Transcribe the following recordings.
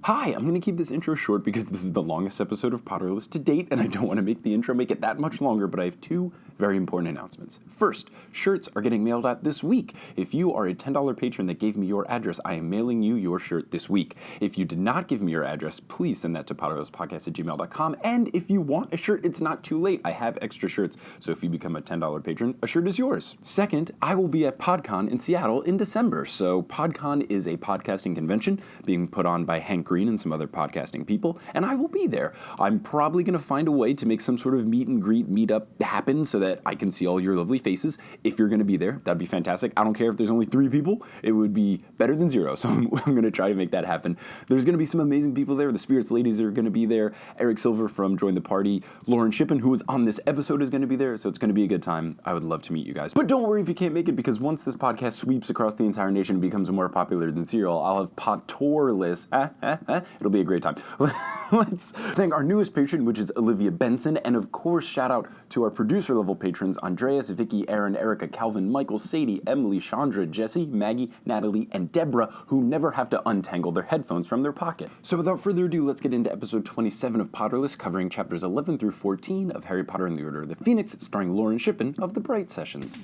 Hi, I'm going to keep this intro short because this is the longest episode of Potterless to date, and I don't want to make the intro make it that much longer, but I have two very important announcements. First, shirts are getting mailed out this week. If you are a $10 patron that gave me your address, I am mailing you your shirt this week. If you did not give me your address, please send that to potterlesspodcast@gmail.com, and if you want a shirt, it's not too late. I have extra shirts, so if you become a $10 patron, a shirt is yours. Second, I will be at PodCon in Seattle in December. So PodCon is a podcasting convention being put on by Hank Green and some other podcasting people, and I will be there. I'm probably going to find a way to make some sort of meet and greet meetup happen so that I can see all your lovely faces. If you're going to be there, that'd be fantastic. I don't care if there's only 3 people. It would be better than 0, so I'm going to try to make that happen. There's going to be some amazing people there. The Spirits Ladies are going to be there. Eric Silver from Join the Party. Lauren Shippen, who was on this episode, is going to be there, so it's going to be a good time. I would love to meet you guys. But don't worry if you can't make it, because once this podcast sweeps across the entire nation and becomes more popular than Serial, I'll have Potterless. It'll be a great time. Let's thank our newest patron, which is Olivia Benson, and of course, shout out to our producer level patrons, Andreas, Vicky, Aaron, Erica, Calvin, Michael, Sadie, Emily, Chandra, Jesse, Maggie, Natalie, and Deborah, who never have to untangle their headphones from their pocket. So without further ado, let's get into episode 27 of Potterless, covering chapters 11 through 14 of Harry Potter and the Order of the Phoenix, starring Lauren Shippen of the Bright Sessions.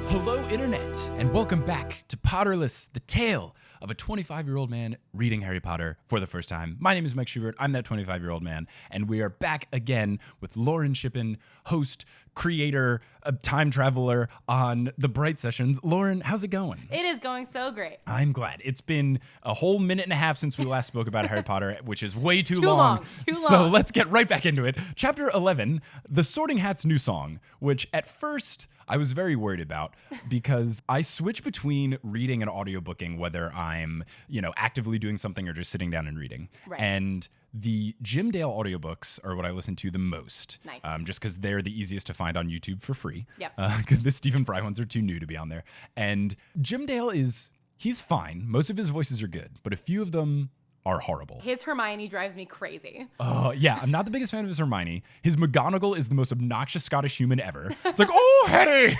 Hello, Internet, and welcome back to Potterless, the tale of a 25-year-old man reading Harry Potter for the first time. My name is Mike Schubert. I'm that 25-year-old man, and we are back again with Lauren Shippen, host, creator, time traveler on the Bright Sessions. Lauren, how's it going? It is going so great. I'm glad. It's been a whole minute and a half since we last spoke about Harry Potter, which is way too long. So let's get right back into it. Chapter 11, The Sorting Hat's New Song, which at first I was very worried about because I switch between reading and audiobooking, whether I'm, actively doing something or just sitting down and reading. Right. And the Jim Dale audiobooks are what I listen to the most. Nice. Just because they're the easiest to find on YouTube for free. Yep. The Stephen Fry ones are too new to be on there. And Jim Dale he's fine. Most of his voices are good, but a few of them are horrible. His Hermione drives me crazy. Yeah, I'm not the biggest fan of his Hermione. His McGonagall is the most obnoxious Scottish human ever. It's like, oh, Harry!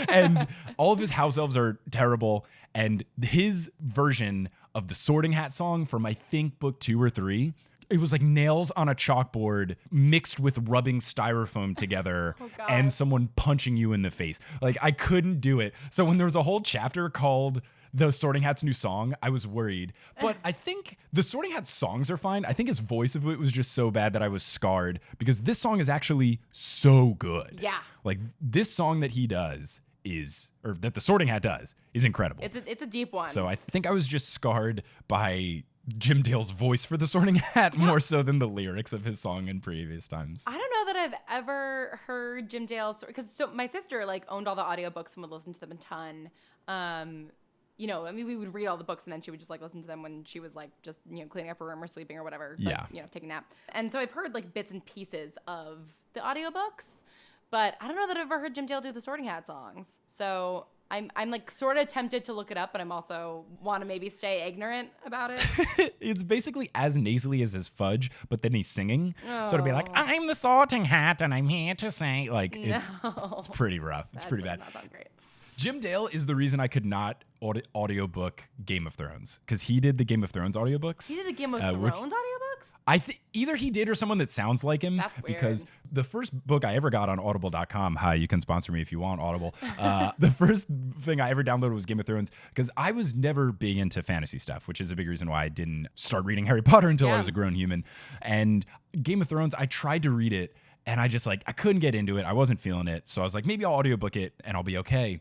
And all of his house elves are terrible. And his version of the Sorting Hat song from, I think, book 2 or 3, it was like nails on a chalkboard mixed with rubbing styrofoam together and someone punching you in the face. Like, I couldn't do it. So when there was a whole chapter called The Sorting Hat's New Song, I was worried. But I think the Sorting Hat's songs are fine. I think his voice of it was just so bad that I was scarred, because this song is actually so good. Yeah. Like, this song that he does that the Sorting Hat does, is incredible. It's a deep one. So I think I was just scarred by Jim Dale's voice for the Sorting Hat more so than the lyrics of his song in previous times. I don't know that I've ever heard Jim Dale's story, because my sister owned all the audiobooks and would listen to them a ton. We would read all the books and then she would just listen to them when she was just cleaning up her room or sleeping or whatever. Taking a nap. And so I've heard bits and pieces of the audiobooks, but I don't know that I've ever heard Jim Dale do the Sorting Hat songs. So I'm sort of tempted to look it up, but I'm also want to maybe stay ignorant about it. It's basically as nasally as his Fudge, but then he's singing. So it'd be like, I'm the Sorting Hat and I'm here to say, it's pretty rough. It's pretty bad. That sounds great. Jim Dale is the reason I could not audiobook Game of Thrones, because he did the Game of Thrones audiobooks. He did the Game of Thrones audiobooks? I think either he did or someone that sounds like him. That's weird. Because the first book I ever got on audible.com, hi, you can sponsor me if you want, Audible. The first thing I ever downloaded was Game of Thrones, because I was never big into fantasy stuff, which is a big reason why I didn't start reading Harry Potter until I was a grown human. And Game of Thrones, I tried to read it and I just I couldn't get into it. I wasn't feeling it. So I was like, maybe I'll audiobook it and I'll be okay.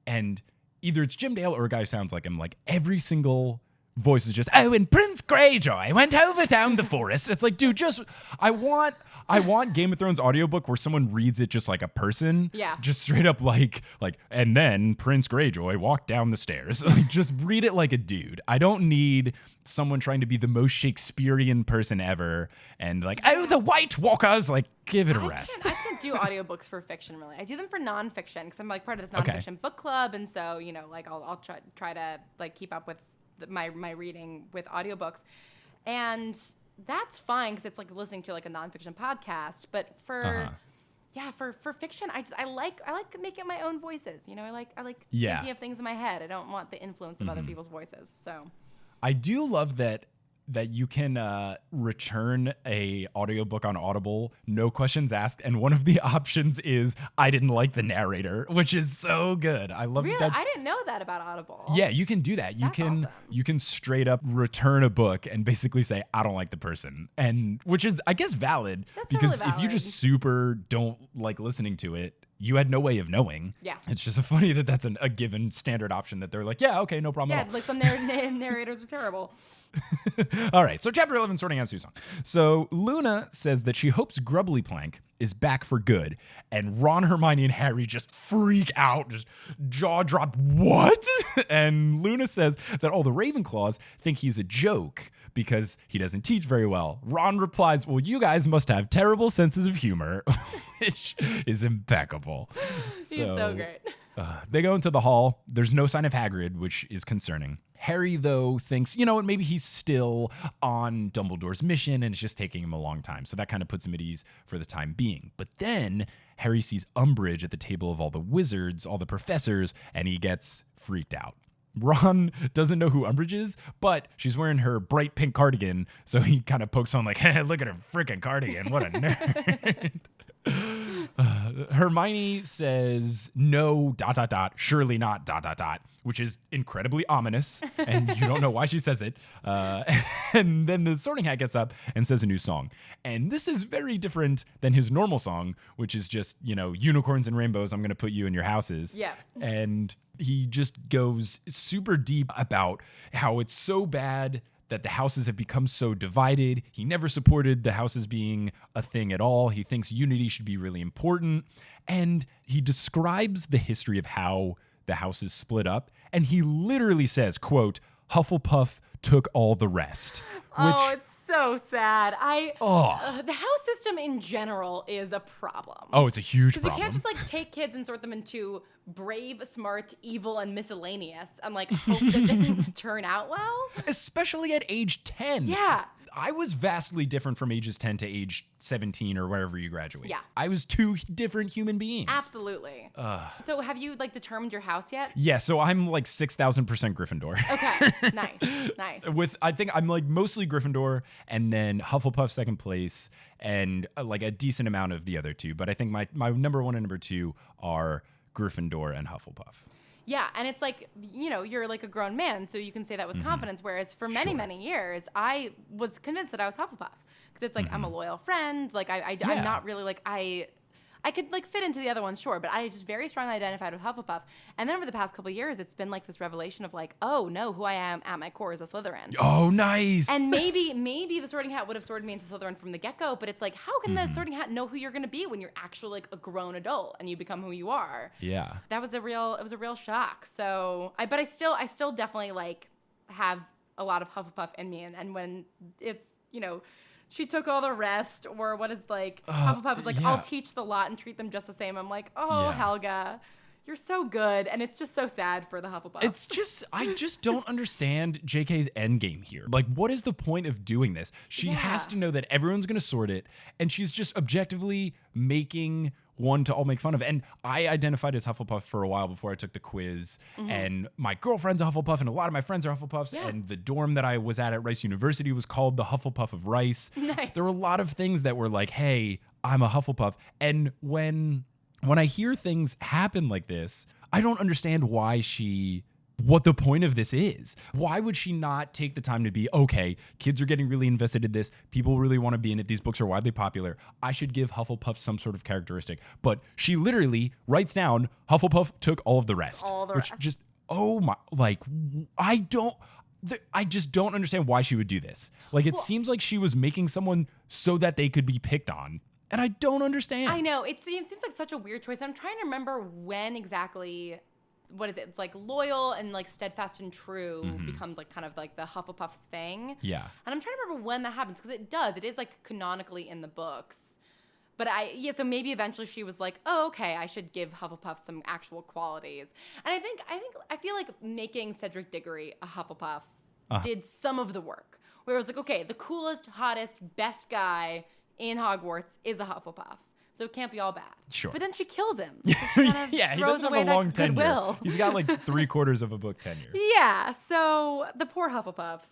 And either it's Jim Dale or a guy who sounds like him. Every single voice is just, oh, and Prince Greyjoy went over down the forest. It's like, dude, I want Game of Thrones audiobook where someone reads it just like a person. Yeah. Just straight up and then Prince Greyjoy walked down the stairs. Just read it like a dude. I don't need someone trying to be the most Shakespearean person ever and oh, the White Walkers, give it a rest. I can't do audiobooks for fiction, really. I do them for nonfiction because I'm part of this nonfiction book club, and so I'll try to keep up with my reading with audiobooks. And that's fine because it's like listening to like a nonfiction podcast. But for for fiction, I like making my own voices. You know, I like thinking of things in my head. I don't want the influence of other people's voices. So I do love that you can return a audiobook on Audible, no questions asked, and one of the options is I didn't like the narrator, which is so good. I love really, that. I didn't know that about Audible. Yeah, you can do that. That's awesome. You can straight up return a book and basically say I don't like the person, and which is I guess valid. That's because totally if you just super don't like listening to it, you had no way of knowing. Yeah. It's just funny that that's a given standard option that they're like, yeah, okay, no problem at all. Yeah, like some narrators are terrible. All right, so chapter 11, sorting out Sue Song. So Luna says that she hopes Grubbly Plank is back for good, and Ron, Hermione, and Harry just freak out, just jaw drop. What? And Luna says that all the Ravenclaws think he's a joke because he doesn't teach very well. Ron replies, well, you guys must have terrible senses of humor, which is impeccable. He's so great. They go into the hall. There's no sign of Hagrid, which is concerning. Harry, though, thinks, you know what, maybe he's still on Dumbledore's mission and it's just taking him a long time. So that kind of puts him at ease for the time being. But then Harry sees Umbridge at the table of all the wizards, all the professors, and he gets freaked out. Ron doesn't know who Umbridge is, but she's wearing her bright pink cardigan. So he kind of pokes fun like, hey, look at her freaking cardigan. What a nerd. Hermione says no ... surely not ... which is incredibly ominous, and you don't know why she says it. And then the Sorting Hat gets up and says a new song, and this is very different than his normal song, which is just, you know, unicorns and rainbows, I'm gonna put you in your houses. Yeah. And he just goes super deep about how it's so bad that the houses have become so divided. He never supported the houses being a thing at all. He thinks unity should be really important. And he describes the history of how the houses split up. And he literally says, quote, Hufflepuff took all the rest. Oh, it's so sad. The house system in general is a problem. Oh, it's a huge Because problem. you can't just like take kids and sort them into brave, smart, evil, and miscellaneous and like hope that things turn out well. Especially at age 10. Yeah. I was vastly different from ages 10 to age 17 or wherever you graduate. Yeah. I was two different human beings. Absolutely. So have you like determined your house yet? Yeah, so I'm like 6,000% Gryffindor. Okay, nice. I think I'm like mostly Gryffindor and then Hufflepuff second place and like a decent amount of the other two. But I think my number one and number two are Gryffindor and Hufflepuff. Yeah, and it's like, you know, you're like a grown man, so you can say that with confidence. Whereas for many, many years, I was convinced that I was Hufflepuff. Because it's like, I'm a loyal friend. Like, I'm not really like, I could like fit into the other ones, sure, but I just very strongly identified with Hufflepuff. And then over the past couple of years, it's been like this revelation of like, oh no, who I am at my core is a Slytherin. Oh, nice. And maybe the Sorting Hat would have sorted me into Slytherin from the get-go, but it's like, how can the Sorting Hat know who you're going to be when you're actually like a grown adult and you become who you are? Yeah. That was a real shock. So I still definitely like have a lot of Hufflepuff in me. And when it's, you know, she took all the rest, or what is like, Hufflepuff is like, yeah. I'll teach the lot and treat them just the same. I'm like, oh, Yeah. Helga, you're so good. And it's just so sad for the Hufflepuff. It's just, I just don't understand JK's endgame here. Like, what is the point of doing this? She has to know that everyone's going to sort it, and she's just objectively making one to all make fun of. And I identified as Hufflepuff for a while before I took the quiz. And my girlfriend's a Hufflepuff, and a lot of my friends are Hufflepuffs. Yeah. And the dorm that I was at Rice University was called the Hufflepuff of Rice. Nice. There were a lot of things that were like, hey, I'm a Hufflepuff. And when I hear things happen like this, I don't understand what the point of this is. Why would she not take the time to be, okay, kids are getting really invested in this. People really want to be in it. These books are widely popular. I should give Hufflepuff some sort of characteristic. But she literally writes down, Hufflepuff took all of the rest. All the which rest. just, oh my, like, I just don't understand why she would do this. Like, it seems like she was making someone so that they could be picked on. And I don't understand. I know. It seems like such a weird choice. I'm trying to remember when exactly, what is it? It's like loyal and like steadfast and true becomes like kind of like the Hufflepuff thing. Yeah. And I'm trying to remember when that happens because it does. It is like canonically in the books. But so maybe eventually she was like, oh, okay, I should give Hufflepuff some actual qualities. And I feel like making Cedric Diggory a Hufflepuff did some of the work. where it was like, okay, the coolest, hottest, best guy in Hogwarts is a Hufflepuff. So it can't be all bad. Sure. But then she kills him. So she kind of Yeah, he throws doesn't away have a long that tenure. goodwill. He's got like 3/4 of a book tenure. Yeah, so the poor Hufflepuffs.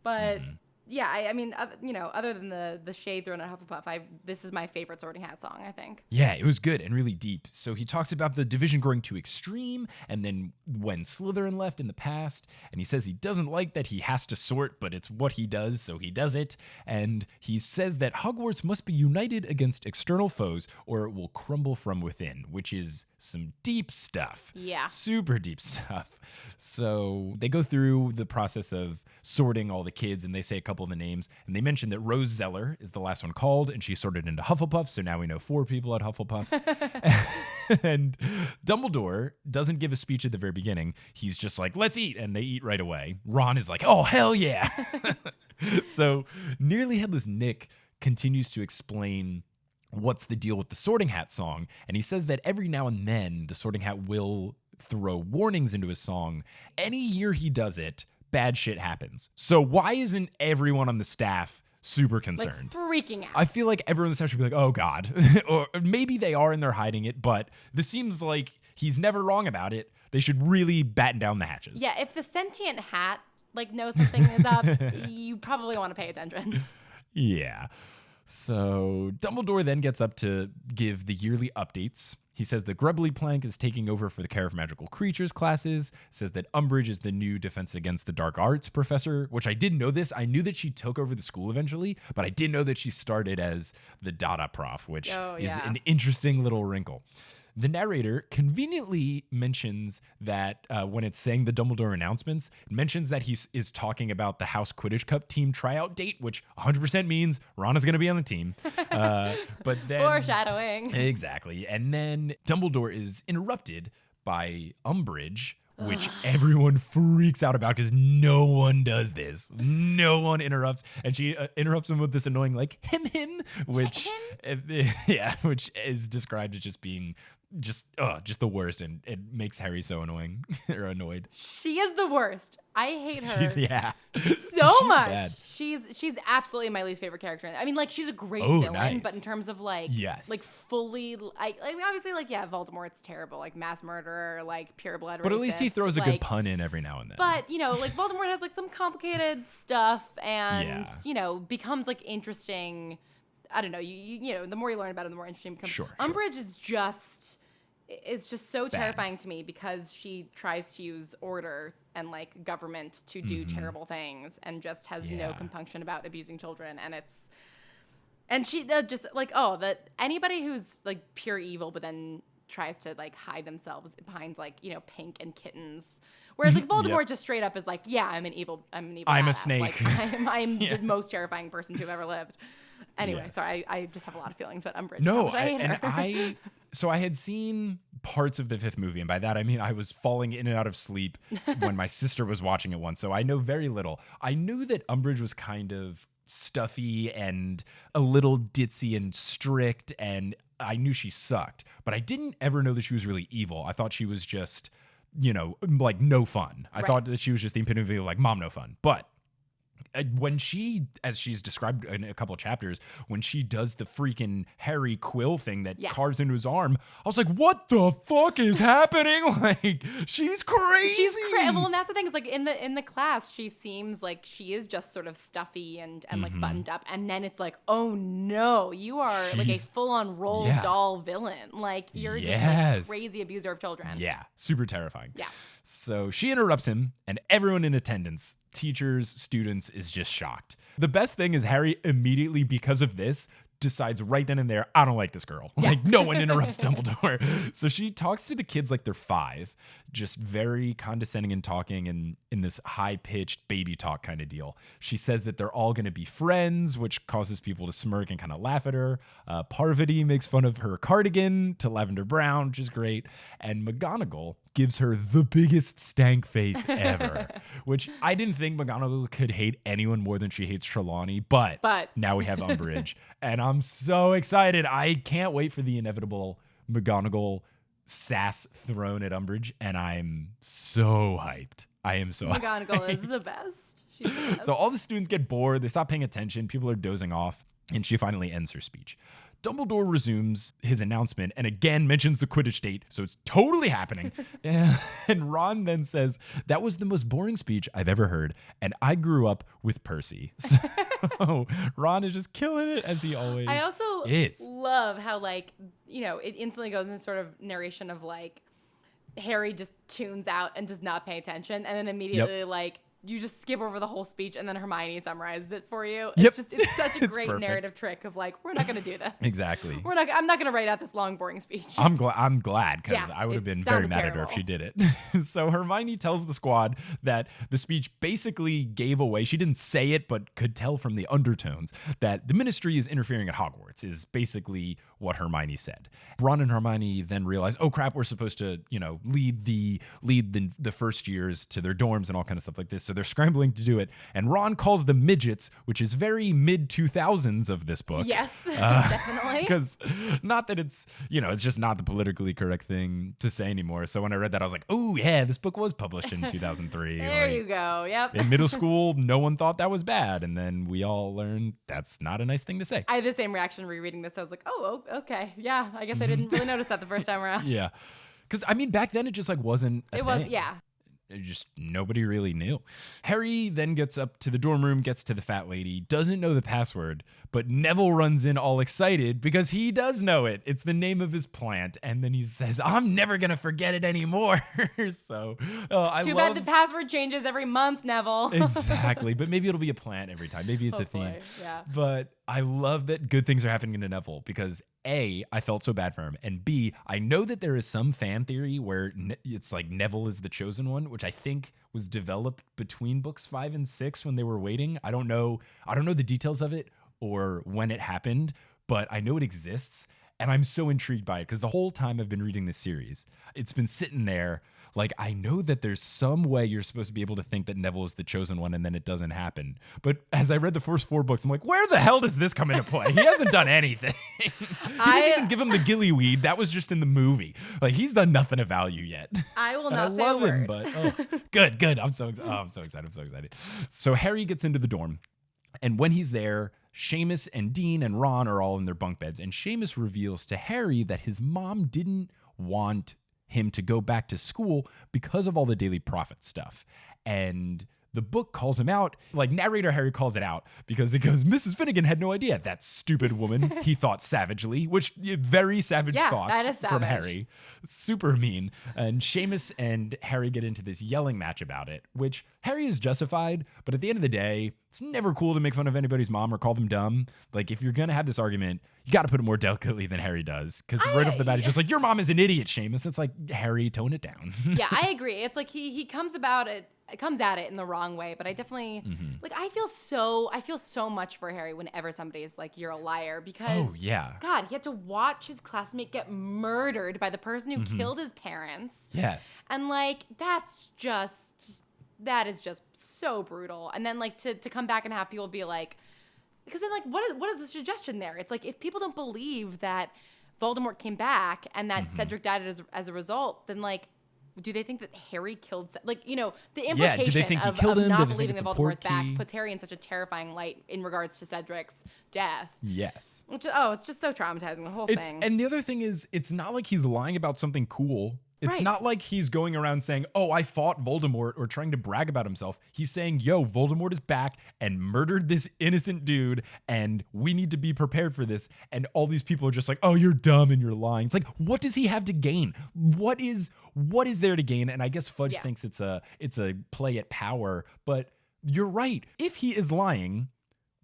But Mm-hmm. yeah, I mean, other than the shade thrown at Hufflepuff, this is my favorite Sorting Hat song, I think. Yeah, it was good and really deep. So he talks about the division growing too extreme and then when Slytherin left in the past. And he says he doesn't like that he has to sort, but it's what he does, so he does it. And he says that Hogwarts must be united against external foes or it will crumble from within, which is some deep stuff. Yeah. Super deep stuff. So they go through the process of sorting all the kids and they say a couple of the names. And they mention that Rose Zeller is the last one called and she sorted into Hufflepuff. So now we know 4 people at Hufflepuff. And Dumbledore doesn't give a speech at the very beginning. He's just like, let's eat. And they eat right away. Ron is like, oh, hell yeah. So Nearly Headless Nick continues to explain what's the deal with the Sorting Hat song. And he says that every now and then the Sorting Hat will throw warnings into his song. Any year he does it, bad shit happens. So why isn't everyone on the staff super concerned? Like freaking out. I feel like everyone on the staff should be like, oh God. Or maybe they are and they're hiding it, but this seems like he's never wrong about it. They should really batten down the hatches. Yeah, if the sentient hat knows something is up, you probably want to pay attention. Yeah. So Dumbledore then gets up to give the yearly updates. He says the Grubbly Plank is taking over for the Care of Magical Creatures classes, says that Umbridge is the new Defense Against the Dark Arts professor, which I didn't know this. I knew that she took over the school eventually, but I didn't know that she started as the Dada prof, which is an interesting little wrinkle. The narrator conveniently mentions that when it's saying the Dumbledore announcements, it mentions that he is talking about the House Quidditch Cup team tryout date, which 100% means Ron is going to be on the team. But then Foreshadowing. Exactly. And then Dumbledore is interrupted by Umbridge, which everyone freaks out about because no one does this. No one interrupts. And she interrupts him with this annoying, like, him, which, which is described as just being just the worst. And it makes Harry so annoying or annoyed. She is the worst. I hate her. So she's much. Bad. She's absolutely my least favorite character. I mean, she's a great villain, nice. but in terms of fully, obviously, Voldemort's terrible, mass murderer, pure blood. But racist, at least he throws a good pun in every now and then. But Voldemort has some complicated stuff, and becomes interesting. I don't know. You the more you learn about it, the more interesting it becomes. Sure. Umbridge is just so terrifying to me because she tries to use order and government to do terrible things and just has no compunction about abusing children. And she just that anybody who's pure evil but then tries to hide themselves behind pink and kittens. Whereas Voldemort just straight up is I'm an evil I'm badass. a snake. I'm the most terrifying person to have ever lived. Anyway, sorry, I just have a lot of feelings about Umbridge. No, I hate her. So I had seen parts of the 5th movie, and by that I mean I was falling in and out of sleep when my sister was watching it once, so I know very little. I knew that Umbridge was kind of stuffy and a little ditzy and strict, and I knew she sucked, but I didn't ever know that she was really evil. I thought she was just, no fun. I thought that she was just the epitome of mom, no fun. But when she, as she's described in a couple of chapters, when she does the freaking Harry Quill thing that carves into his arm, I was like, what the fuck is happening? She's crazy. Well, and that's the thing is in the class, she seems like she is just sort of stuffy and buttoned up. And then it's oh no, you are a full on Roald Dahl villain. You're just a crazy abuser of children. Yeah. Super terrifying. Yeah. So she interrupts him, and everyone in attendance, teachers, students, is just shocked. The best thing is Harry immediately, because of this, decides right then and there, I don't like this girl. No one interrupts Dumbledore. So she talks to the kids like they're 5, just very condescending and talking and in this high-pitched baby talk kind of deal. She says that they're all going to be friends, which causes people to smirk and kind of laugh at her. Parvati makes fun of her cardigan to Lavender Brown, which is great. And McGonagall gives her the biggest stank face ever, which I didn't think McGonagall could hate anyone more than she hates Trelawney, but now we have Umbridge, and I'm so excited. I can't wait for the inevitable McGonagall sass thrown at Umbridge, and I'm so hyped. I am so McGonagall is the best. So all the students get bored. They stop paying attention. People are dozing off. And she finally ends her speech. Dumbledore resumes his announcement and again mentions the Quidditch date, so it's totally happening. And Ron then says, "That was the most boring speech I've ever heard, and I grew up with Percy." So Ron is just killing it, as he always I also is. love how, like, it instantly goes into sort of narration of, like, Harry just tunes out and does not pay attention, and then immediately, like, you just skip over the whole speech and then Hermione summarizes it for you. It's such a great narrative trick of, like, we're not going to do this. Exactly. I'm not going to write out this long, boring speech. I'm glad because I would have been very mad at her if she did it. So Hermione tells the squad that the speech basically gave away. She didn't say it, but could tell from the undertones that the Ministry is interfering at Hogwarts is basically what Hermione said. Ron and Hermione then realize, oh crap, we're supposed to, lead the first years to their dorms and all kind of stuff like this. So they're scrambling to do it. And Ron calls them midgets, which is very mid 2000s of this book. Yes, definitely. Because not that it's, it's just not the politically correct thing to say anymore. So when I read that, I was like, oh yeah, this book was published in 2003. There you go. Yep. In middle school, no one thought that was bad. And then we all learned that's not a nice thing to say. I had the same reaction rereading this. I was like, oh, okay. Yeah, I guess I didn't really notice that the first time around. Yeah. Because, back then it just, wasn't a thing. Yeah. Just nobody really knew. Harry then gets up to the dorm room, gets to the fat lady, doesn't know the password, but Neville runs in all excited because he does know it. It's the name of his plant. And then he says, I'm never going to forget it anymore. So Too bad the password changes every month, Neville. Exactly. But maybe it'll be a plant every time. Maybe it's Hopefully, a theme. yeah. But I love that good things are happening to Neville because A, I felt so bad for him, and B, I know that there is some fan theory where it's like Neville is the chosen one, which I think was developed between books 5 and 6 when they were waiting. I don't know the details of it or when it happened, but I know it exists, and I'm so intrigued by it because the whole time I've been reading this series, it's been sitting there. Like, I know that there's some way you're supposed to be able to think that Neville is the chosen one and then it doesn't happen. But as I read the first 4 books, I'm like, where the hell does this come into play? He hasn't done anything. He didn't even give him the gillyweed. That was just in the movie. Like, he's done nothing of value yet. I will not say a word. Him, but good. I'm so excited. So Harry gets into the dorm. And when he's there, Seamus and Dean and Ron are all in their bunk beds. And Seamus reveals to Harry that his mom didn't want him to go back to school because of all the Daily Prophet stuff. And the book calls him out, like narrator Harry calls it out because it goes, Mrs. Finnegan had no idea. That stupid woman, he thought savagely, which very savage thoughts from Harry. Super mean. And Seamus and Harry get into this yelling match about it, which Harry is justified, but at the end of the day, it's never cool to make fun of anybody's mom or call them dumb. Like, if you're going to have this argument, you got to put it more delicately than Harry does. Because right off the bat, he's just like, your mom is an idiot, Seamus. It's like, Harry, tone it down. Yeah, I agree. It's like he comes at it in the wrong way, but I definitely I feel so much for Harry whenever somebody is like, you're a liar, because God, he had to watch his classmate get murdered by the person who killed his parents. Yes. And like that is just so brutal. And then like to come back and have people be like, because then like what is the suggestion there? It's like, if people don't believe that Voldemort came back and that Cedric died as a result, then like, do they think that Harry killed, the implication do they think he of him? not Do they believing think that it's a Voldemort's back portkey? puts Harry in such a terrifying light in regards to Cedric's death. Yes. Which, it's just so traumatizing, the whole thing. And the other thing is, it's not like he's lying about something cool. It's not like he's going around saying, oh, I fought Voldemort, or trying to brag about himself. He's saying, yo, Voldemort is back and murdered this innocent dude, and we need to be prepared for this. And all these people are just like, oh, you're dumb and you're lying. It's like, what does he have to gain? What is there to gain? And I guess Fudge thinks it's a play at power, but you're right. If he is lying,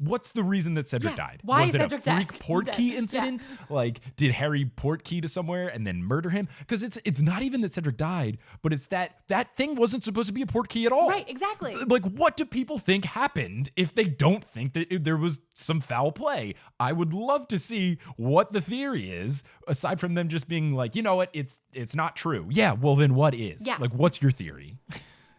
what's the reason that Cedric died? Why was is it Cedric a freak portkey dead? incident? Like, did Harry portkey to somewhere and then murder him? Because it's not even that Cedric died, but it's that thing wasn't supposed to be a portkey at all. Right, exactly. Like, what do people think happened if they don't think that there was some foul play? I would love to see what the theory is, aside from them just being like, you know what, it's not true. Yeah, well then what is? Yeah. Like, what's your theory?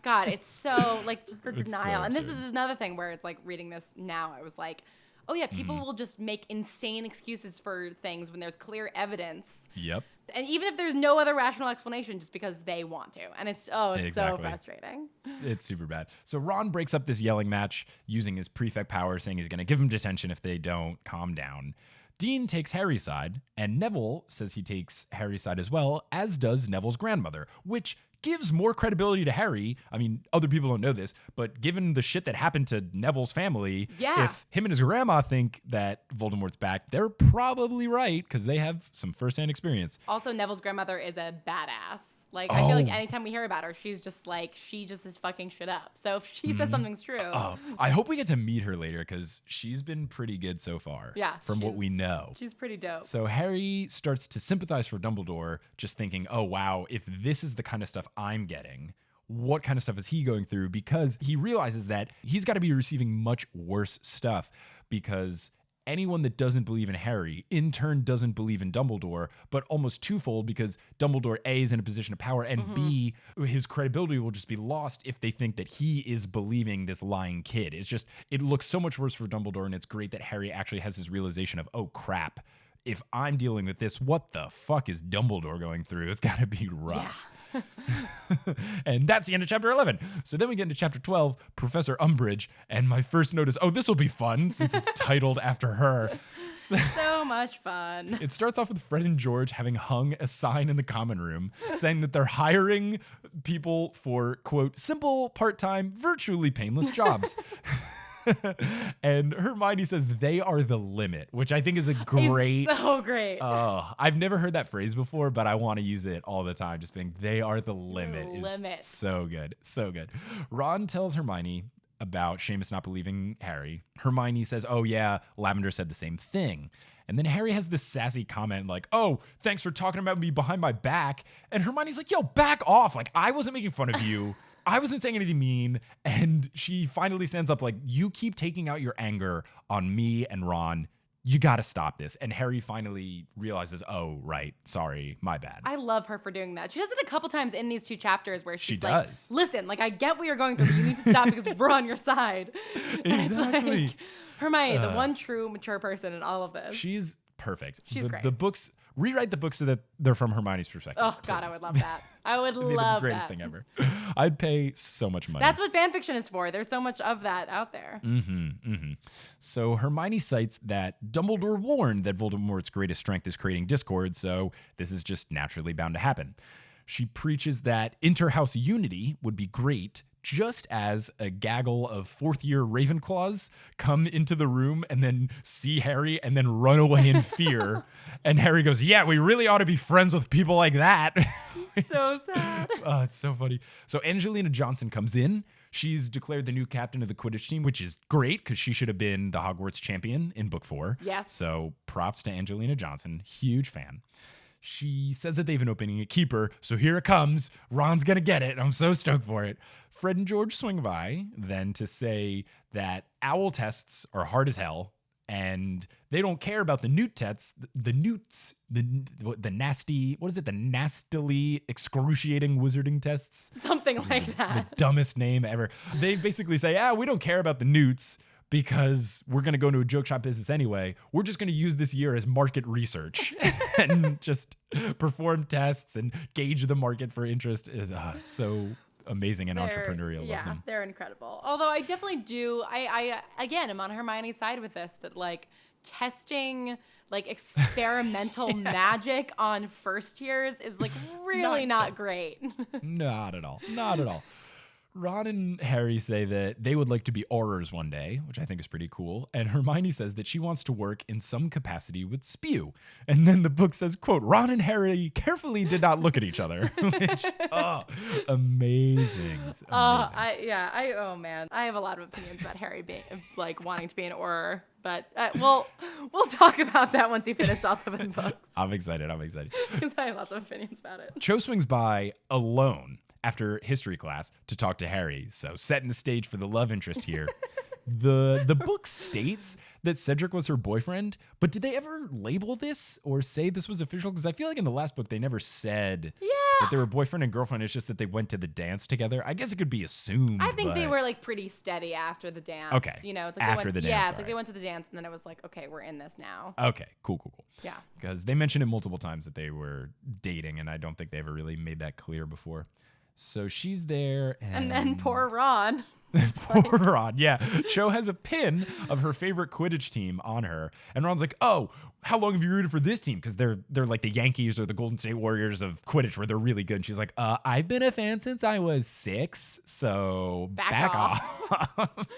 God, it's so, like, just the denial. so And this is absurd. another thing where it's like, reading this now, I was like, oh yeah, people will just make insane excuses for things when there's clear evidence. Yep. And even if there's no other rational explanation, just because they want to. And it's so frustrating. It's super bad. So Ron breaks up this yelling match using his prefect power, saying he's going to give them detention if they don't calm down. Dean takes Harry's side, and Neville says he takes Harry's side as well, as does Neville's grandmother, which gives more credibility to Harry. I mean, other people don't know this, but given the shit that happened to Neville's family, if him and his grandma think that Voldemort's back, they're probably right because they have some firsthand experience. Also, Neville's grandmother is a badass. Like, I feel like anytime we hear about her, she's just like, she just is fucking shit up. So if she says something's true. I hope we get to meet her later because she's been pretty good so far. Yeah. From what we know. She's pretty dope. So Harry starts to sympathize for Dumbledore, just thinking, oh, wow, if this is the kind of stuff I'm getting, what kind of stuff is he going through? Because he realizes that he's got to be receiving much worse stuff because anyone that doesn't believe in Harry, in turn, doesn't believe in Dumbledore, but almost twofold because Dumbledore, A, is in a position of power, and B, his credibility will just be lost if they think that he is believing this lying kid. It looks so much worse for Dumbledore, and it's great that Harry actually has this realization of, oh, crap, if I'm dealing with this, what the fuck is Dumbledore going through? It's got to be rough. Yeah. And that's the end of chapter 11. So then we get into chapter 12, Professor Umbridge. And my first note is, oh, this will be fun since it's titled after her. So much fun. It starts off with Fred and George having hung a sign in the common room saying that they're hiring people for, quote, simple, part-time, virtually painless jobs. And Hermione says they are the limit, which I think is a great. It's so great. I've never heard that phrase before, but I want to use it all the time. Just being they are the limit is so good. So good. Ron tells Hermione about Seamus not believing Harry. Hermione says, oh yeah, Lavender said the same thing. And then Harry has this sassy comment like, oh, thanks for talking about me behind my back. And Hermione's like, yo, back off. Like, I wasn't making fun of you. I wasn't saying anything mean. And she finally stands up like, you keep taking out your anger on me and Ron. You got to stop this. And Harry finally realizes, oh, right. Sorry, my bad. I love her for doing that. She does it a couple times in these two chapters where she's like, does. Listen, like, I get what you're going through, but you need to stop because we're on your side. Exactly. Like, Hermione, the one true mature person in all of this. She's perfect. She's great. The books, rewrite the books so that they're from Hermione's perspective. Oh, God, I would love that. I would love that. The greatest thing ever. I'd pay so much money. That's what fan fiction is for. There's so much of that out there. So Hermione cites that Dumbledore warned that Voldemort's greatest strength is creating discord, so this is just naturally bound to happen. She preaches that inter-house unity would be great, just as a gaggle of fourth-year Ravenclaws come into the room and then see Harry and then run away in fear. And Harry goes, yeah, we really ought to be friends with people like that. So sad. Oh, it's so funny. So Angelina Johnson comes in. She's declared the new captain of the Quidditch team, which is great because she should have been the Hogwarts champion in book 4. Yes. So props to Angelina Johnson. Huge fan. She says that they've been opening a keeper, so here it comes. Ron's gonna get it. I'm so stoked for it. Fred and George swing by then to say that owl tests are hard as hell, and they don't care about the newt tests. The newts, the nasty, what is it? The nastily excruciating wizarding tests. Something like that. The dumbest name ever. They basically say, we don't care about the newts, because we're going to go into a joke shop business anyway. We're just going to use this year as market research and just perform tests and gauge the market for interest. Is so amazing and entrepreneurial. Yeah, love them. They're incredible. Although I definitely do, I again, am on Hermione's side with this, that like testing like experimental magic on first years is like really not great. Not at all. Not at all. Ron and Harry say that they would like to be Aurors one day, which I think is pretty cool. And Hermione says that she wants to work in some capacity with Spew. And then the book says, quote, Ron and Harry carefully did not look at each other. Which, amazing. Oh man. I have a lot of opinions about Harry being like wanting to be an Auror. But we'll talk about that once you finish all 7 books. I'm excited. Because I have lots of opinions about it. Cho swings by alone after history class to talk to Harry. So setting the stage for the love interest here. The book states that Cedric was her boyfriend, but did they ever label this or say this was official? Because I feel like in the last book, they never said that they were boyfriend and girlfriend. It's just that they went to the dance together. I guess it could be assumed. I think they were like pretty steady after the dance. Okay. You know, it's like After the dance. Yeah, it's all like they right. went to the dance and then it was like, okay, we're in this now. Okay, cool. Yeah. Because they mentioned it multiple times that they were dating, and I don't think they ever really made that clear before. So she's there, And then poor Ron. poor Ron. Yeah. Cho has a pin of her favorite Quidditch team on her. And Ron's like, oh, how long have you rooted for this team? Because they're like the Yankees or the Golden State Warriors of Quidditch, where they're really good. And she's like, I've been a fan since I was 6, so back off.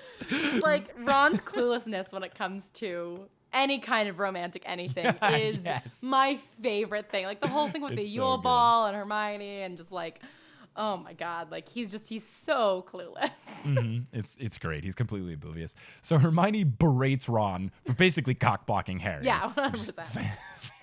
Like, Ron's cluelessness when it comes to any kind of romantic anything is my favorite thing. Like, the whole thing with the It's so Yule good. Ball and Hermione and just like, oh my God, like he's so clueless. It's great. He's completely oblivious. So Hermione berates Ron for basically cock blocking Harry. Yeah, 100%.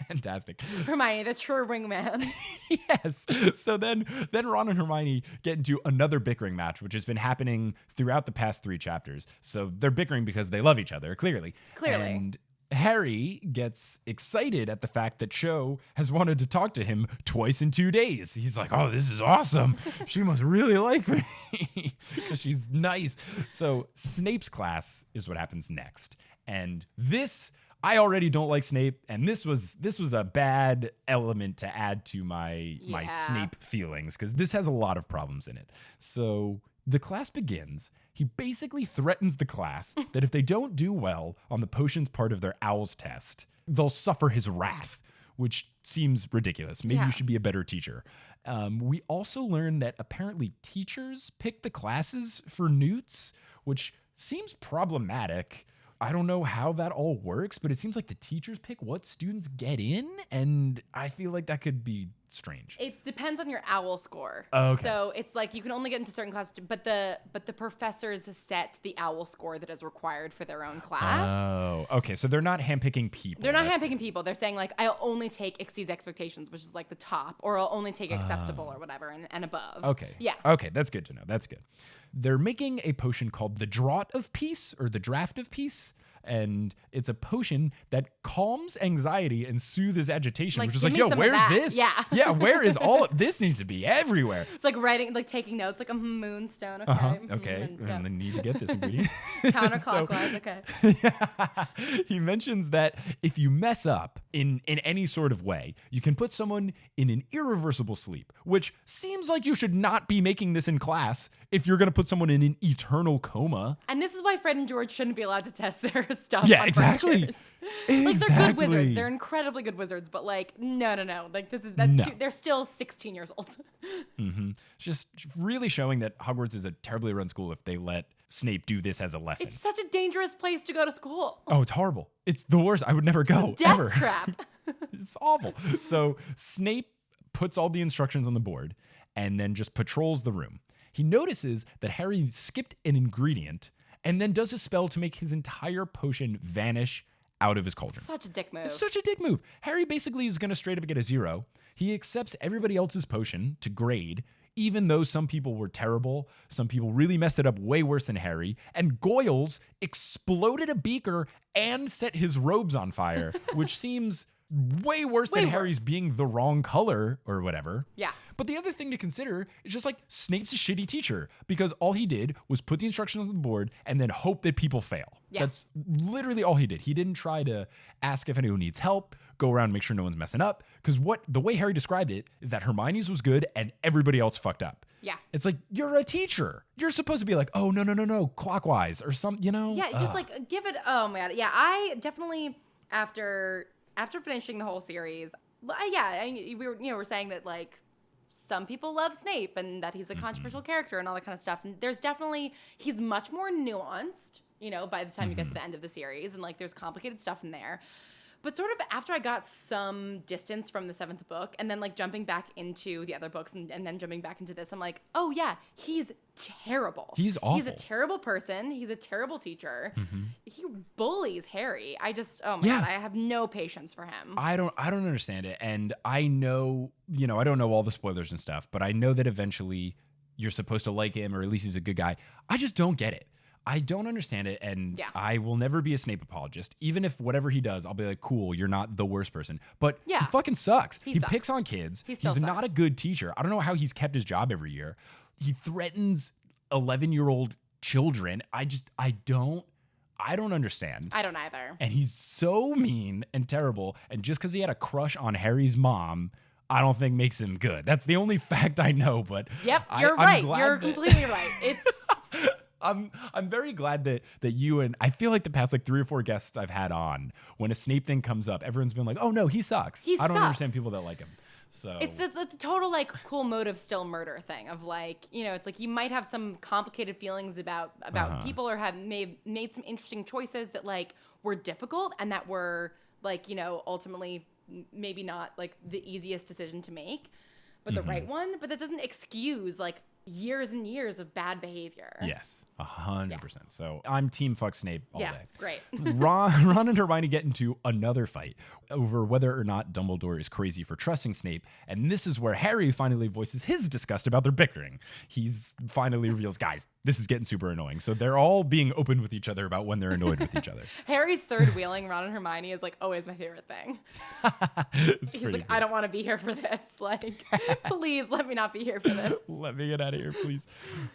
Fantastic. Hermione, the true wingman. Yes. So then Ron and Hermione get into another bickering match, which has been happening throughout the past 3 chapters. So they're bickering because they love each other, clearly. And Harry gets excited at the fact that Cho has wanted to talk to him twice in 2 days. He's like, oh, this is awesome. She must really like me because she's nice. So Snape's class is what happens next. And this, I already don't like Snape. And this was a bad element to add to my Snape feelings, because this has a lot of problems in it. So the class begins. He basically threatens the class that if they don't do well on the potions part of their owls test, they'll suffer his wrath, which seems ridiculous. Maybe you should be a better teacher. We also learn that apparently teachers pick the classes for newts, which seems problematic. I don't know how that all works, but it seems like the teachers pick what students get in, and I feel like that could be strange. It depends on your owl score. Okay. So it's like you can only get into certain classes, but the professors set the owl score that is required for their own class. Oh, okay. So they're not handpicking people. They're not handpicking people. They're saying like, I'll only take exceeds expectations, which is like the top, or I'll only take acceptable or whatever and above. Okay. Yeah. Okay, that's good to know. That's good. They're making a potion called the Draught of Peace, or the Draft of Peace. And it's a potion that calms anxiety and soothes agitation, Like, which is give like, me yo, some of where's that. this? Yeah. Yeah, where is all this needs to be everywhere. It's like writing, like taking notes, like a moonstone. Okay. Okay. And, And then need to get this ingredient. counterclockwise. Okay. He mentions that if you mess up in any sort of way, you can put someone in an irreversible sleep, which seems like you should not be making this in class if you're going to put someone in an eternal coma. And this is why Fred and George shouldn't be allowed to test their stuff. Yeah, on exactly. Like, they're good Exactly. wizards. They're incredibly good wizards, but like, no. Like, they're still 16 years old. Just really showing that Hogwarts is a terribly run school if they let Snape do this as a lesson. It's such a dangerous place to go to school. Oh, it's horrible. It's the worst. I would never go. Death ever. trap. It's awful. So Snape puts all the instructions on the board and then just patrols the room. He notices that Harry skipped an ingredient and then does a spell to make his entire potion vanish out of his cauldron. Such a dick move. It's such a dick move. Harry basically is going to straight up get a 0. He accepts everybody else's potion to grade, even though some people were terrible. Some people really messed it up way worse than Harry. And Goyles exploded a beaker and set his robes on fire, which seems way worse than Harry's being the wrong color or whatever. Yeah. But the other thing to consider is just like Snape's a shitty teacher, because all he did was put the instructions on the board and then hope that people fail. Yeah. That's literally all he did. He didn't try to ask if anyone needs help, go around and make sure no one's messing up. Because the way Harry described it is that Hermione's was good and everybody else fucked up. Yeah. It's like, you're a teacher. You're supposed to be like, oh, no, clockwise or some, you know? Yeah, just like give it, oh my God. Yeah, I definitely, after finishing the whole series, we're saying that like some people love Snape and that he's a controversial character and all that kind of stuff. And there's definitely, he's much more nuanced, by the time you get to the end of the series, and like there's complicated stuff in there. But sort of after I got some distance from the 7th book and then like jumping back into the other books and then jumping back into this, I'm like, oh yeah, he's terrible. He's awful. He's a terrible person. He's a terrible teacher. He bullies Harry. I just, oh my Yeah. God, I have no patience for him. I don't understand it. And I know, I don't know all the spoilers and stuff, but I know that eventually you're supposed to like him, or at least he's a good guy. I just don't get it. I don't understand it, and Yeah. I will never be a Snape apologist. Even if whatever he does, I'll be like, cool, you're not the worst person. But Yeah. he fucking sucks. He He sucks. picks on kids. He still He's not sucks. a good teacher. I don't know how he's kept his job every year. He threatens 11-year-old children. I don't understand. I don't either. And he's so mean and terrible. And just because he had a crush on Harry's mom, I don't think makes him good. That's the only fact I know. But Yep, I'm you're right. glad You're that- completely right. It's I'm very glad that you and I feel like the past like 3 or 4 guests I've had on, when a Snape thing comes up, everyone's been like, "Oh no, he sucks." He I don't sucks. understand people that like him. So it's a total like cool motive still murder thing of like, you know, it's like you might have some complicated feelings about people or have made some interesting choices that like were difficult and that were like, you know, ultimately maybe not like the easiest decision to make, but the right one. But that doesn't excuse like years and years of bad behavior. yes, 100%. So I'm team fuck Snape all day. Yes, great. Ron and Hermione get into another fight over whether or not Dumbledore is crazy for trusting Snape. And this is where Harry finally voices his disgust about their bickering. He's finally reveals, guys, this is getting super annoying. So they're all being open with each other about when they're annoyed with each other. Harry's third wheeling Ron and Hermione is like always my favorite thing. It's He's pretty like, good. I don't want to be here for this. Like, please let me not be here for this. Let me get out of here, please.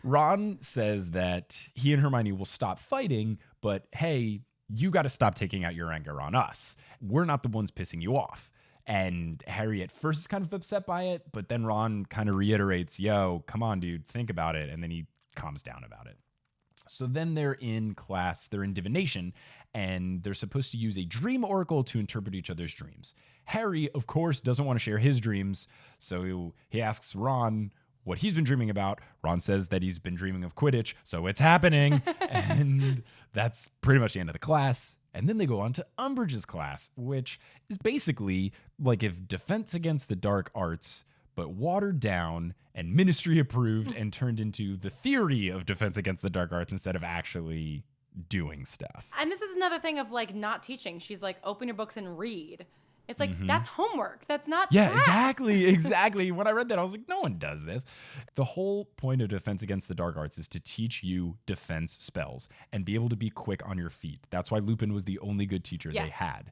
Ron says that he and Hermione will stop fighting, but hey, you got to stop taking out your anger on us. We're not the ones pissing you off. And Harry at first is kind of upset by it, but then Ron kind of reiterates, yo, come on, dude, think about it. And then he calms down about it. So then they're in class, they're in divination, and they're supposed to use a dream oracle to interpret each other's dreams. Harry, of course, doesn't want to share his dreams, so he asks Ron what he's been dreaming about. Ron says that he's been dreaming of Quidditch, so it's happening. And that's pretty much the end of the class. And then they go on to Umbridge's class, which is basically like if Defense Against the Dark Arts, but watered down and ministry approved and turned into the theory of Defense Against the Dark Arts instead of actually doing stuff. And this is another thing of like not teaching. She's like, open your books and read. It's like, that's homework. That's not Yeah, class. exactly. When I read that, I was like, no one does this. The whole point of Defense Against the Dark Arts is to teach you defense spells and be able to be quick on your feet. That's why Lupin was the only good teacher they Yes. had.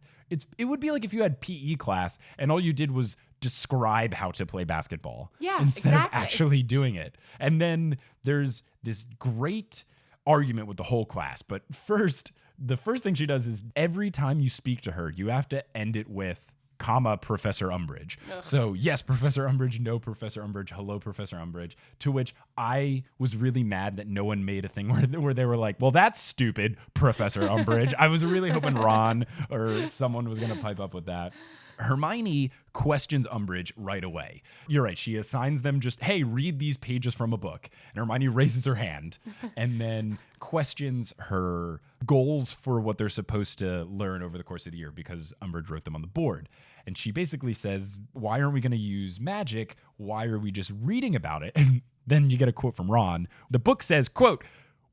It would be like if you had PE class and all you did was describe how to play basketball Yeah, instead exactly. of actually doing it. And then there's this great argument with the whole class. But first, the first thing she does is every time you speak to her, you have to end it with comma Professor Umbridge. Ugh. So yes, Professor Umbridge, no Professor Umbridge, hello Professor Umbridge. To which I was really mad that no one made a thing where they were like, well, that's stupid, Professor Umbridge. I was really hoping Ron or someone was going to pipe up with that. Hermione questions Umbridge right away. You're right. She assigns them just, hey, read these pages from a book. And Hermione raises her hand and then questions her goals for what they're supposed to learn over the course of the year because Umbridge wrote them on the board. And she basically says, why aren't we going to use magic? Why are we just reading about it? And then you get a quote from Ron. The book says, quote,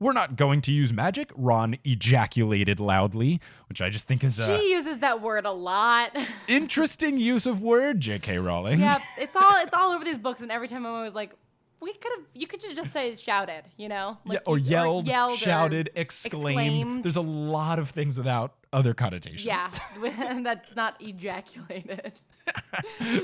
we're not going to use magic, Ron ejaculated loudly, which I just think is a She uses that word a lot. interesting use of word, J.K. Rowling. Yep, it's all over these books, and every time I'm always like, you could just say shouted, you know, like Or you- yelled, or shouted, exclaimed. There's a lot of things without other connotations. yeah, that's not ejaculated.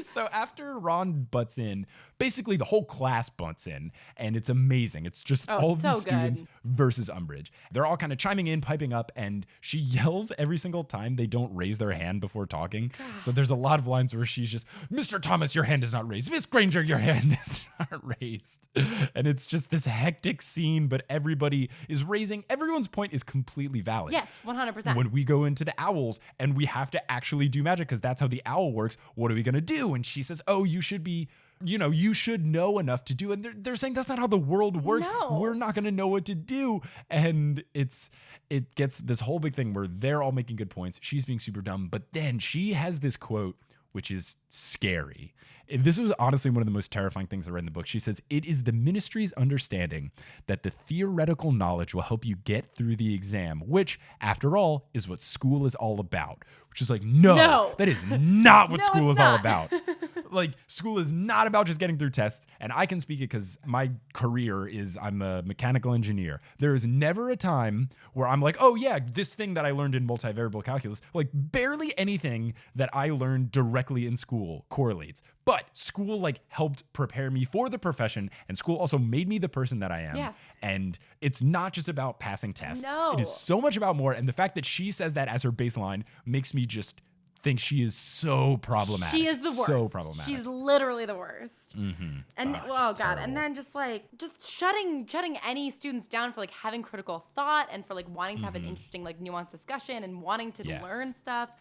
So after Ron butts in, basically the whole class butts in, and it's amazing. It's just all of it's so these students good. versus Umbridge. They're all kind of chiming in, piping up, and she yells every single time they don't raise their hand before talking. So there's a lot of lines where she's just, Mr. Thomas, your hand is not raised. Miss Granger, your hand is not raised. And it's just this hectic scene, but everybody is raising. Everyone's point is completely valid. Yes, 100%. When we go into the owls and we have to actually do magic because that's how the owl works, what are we going to do? And she says, oh, you should be, you should know enough to do. And they're saying that's not how the world works. No. We're not going to know what to do. And it gets this whole big thing where they're all making good points. She's being super dumb. But then she has this quote, which is scary. And this was honestly one of the most terrifying things I read in the book. She says, it is the ministry's understanding that the theoretical knowledge will help you get through the exam, which, after all, is what school is all about. Which is like, no. That is not what No, school it's is all not. about. Like, school is not about just getting through tests. And I can speak it because my career is I'm a mechanical engineer. There is never a time where I'm like, oh yeah, this thing that I learned in multivariable calculus, like barely anything that I learned directly in school correlates. But school like helped prepare me for the profession, and school also made me the person that I am. Yes. And it's not just about passing tests. No. It is so much about more. And the fact that she says that as her baseline makes me just think she is so problematic. She is the worst. So problematic. She's literally the worst. Mm-hmm. And oh god, and then just shutting any students down for like having critical thought and for like wanting to have an interesting like nuanced discussion and wanting to learn stuff.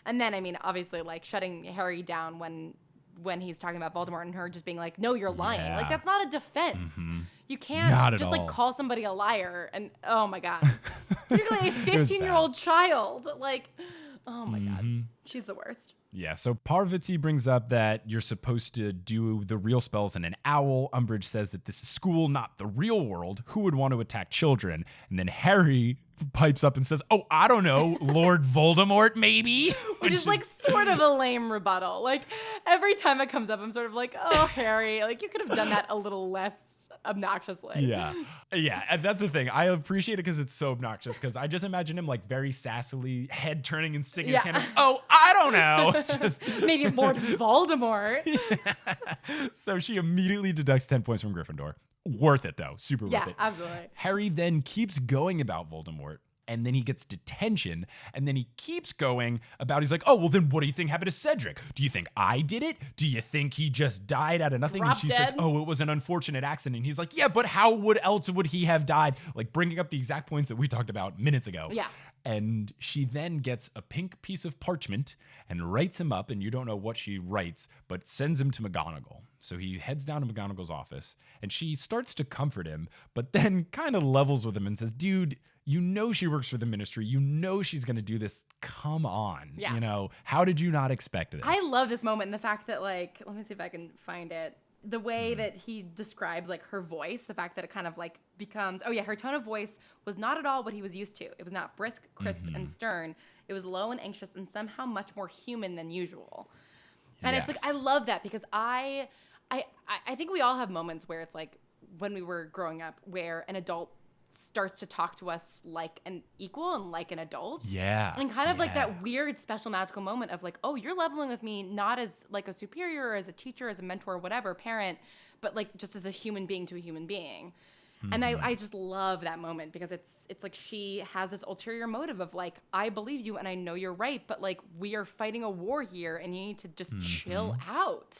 And then I mean obviously like shutting Harry down when he's talking about Voldemort and her just being like, no, you're lying. Yeah. Like that's not a defense. You can't Not at just all. like call somebody a liar and oh my god. Particularly a 15-year-old child. Like, oh my god. She's the worst. Yeah, so Parvati brings up that you're supposed to do the real spells in an owl. Umbridge says that this is school, not the real world. Who would want to attack children? And then Harry pipes up and says, oh, I don't know, Lord Voldemort, maybe? Which is like sort of a lame rebuttal. Like every time it comes up, I'm sort of like, oh, Harry, like you could have done that a little less obnoxiously. Yeah. Yeah. And that's the thing. I appreciate it because it's so obnoxious because I just imagine him like very sassily head turning and sticking his hand up. Oh, I don't know. Just maybe Lord Voldemort. So she immediately deducts 10 points from Gryffindor. Worth it though. Super worth Yeah, it. absolutely. Harry then keeps going about Voldemort. And then he gets detention, and then he keeps going about, he's like, oh, well, then what do you think happened to Cedric? Do you think I did it? Do you think he just died out of nothing? Drop and she dead? says, oh, it was an unfortunate accident. And he's like, yeah, but how else would he have died? Like bringing up the exact points that we talked about minutes ago. Yeah. And she then gets a pink piece of parchment and writes him up, and you don't know what she writes, but sends him to McGonagall. So he heads down to McGonagall's office, and she starts to comfort him, but then kind of levels with him and says, dude, you know she works for the ministry. You know she's going to do this. Come on. Yeah. You know, how did you not expect this? I love this moment and the fact that like, let me see if I can find it. The way that he describes like her voice, the fact that it kind of like becomes, oh yeah, her tone of voice was not at all what he was used to. It was not brisk, crisp, and stern. It was low and anxious and somehow much more human than usual. And it's like, I love that because I think we all have moments where it's like when we were growing up where an adult starts to talk to us like an equal and like an adult. Yeah. And kind of like that weird special magical moment of like, oh, you're leveling with me not as like a superior or as a teacher, as a mentor, whatever, parent, but like just as a human being to a human being. And I just love that moment because it's like she has this ulterior motive of like, I believe you and I know you're right, but like we are fighting a war here and you need to just chill out.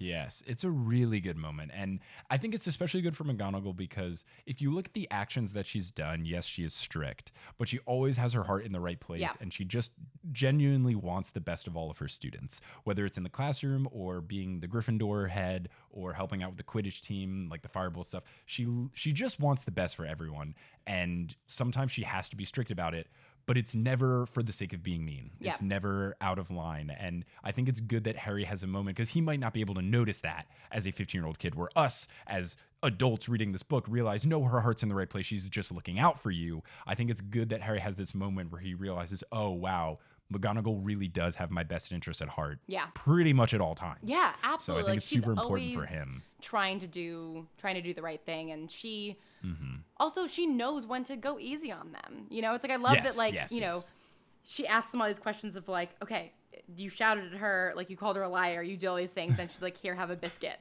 Yes, it's a really good moment. And I think it's especially good for McGonagall because if you look at the actions that she's done, yes, she is strict, but she always has her heart in the right place. Yeah. And she just genuinely wants the best of all of her students, whether it's in the classroom or being the Gryffindor head or helping out with the Quidditch team, like the Firebolt stuff. She just wants the best for everyone. And sometimes she has to be strict about it. But it's never for the sake of being mean. Yeah. It's never out of line. And I think it's good that Harry has a moment because he might not be able to notice that as a 15-year-old kid, where us as adults reading this book realize, no, her heart's in the right place. She's just looking out for you. I think it's good that Harry has this moment where he realizes, oh, wow, McGonagall really does have my best interest at heart. Yeah. Pretty much at all times. Yeah, absolutely. So I think like, it's she's super important for always him. trying to do the right thing, and she also she knows when to go easy on them. You know, it's like I love that like you know she asks them all these questions of like, okay, you shouted at her, like you called her a liar, you did all these things, then she's like, here, have a biscuit.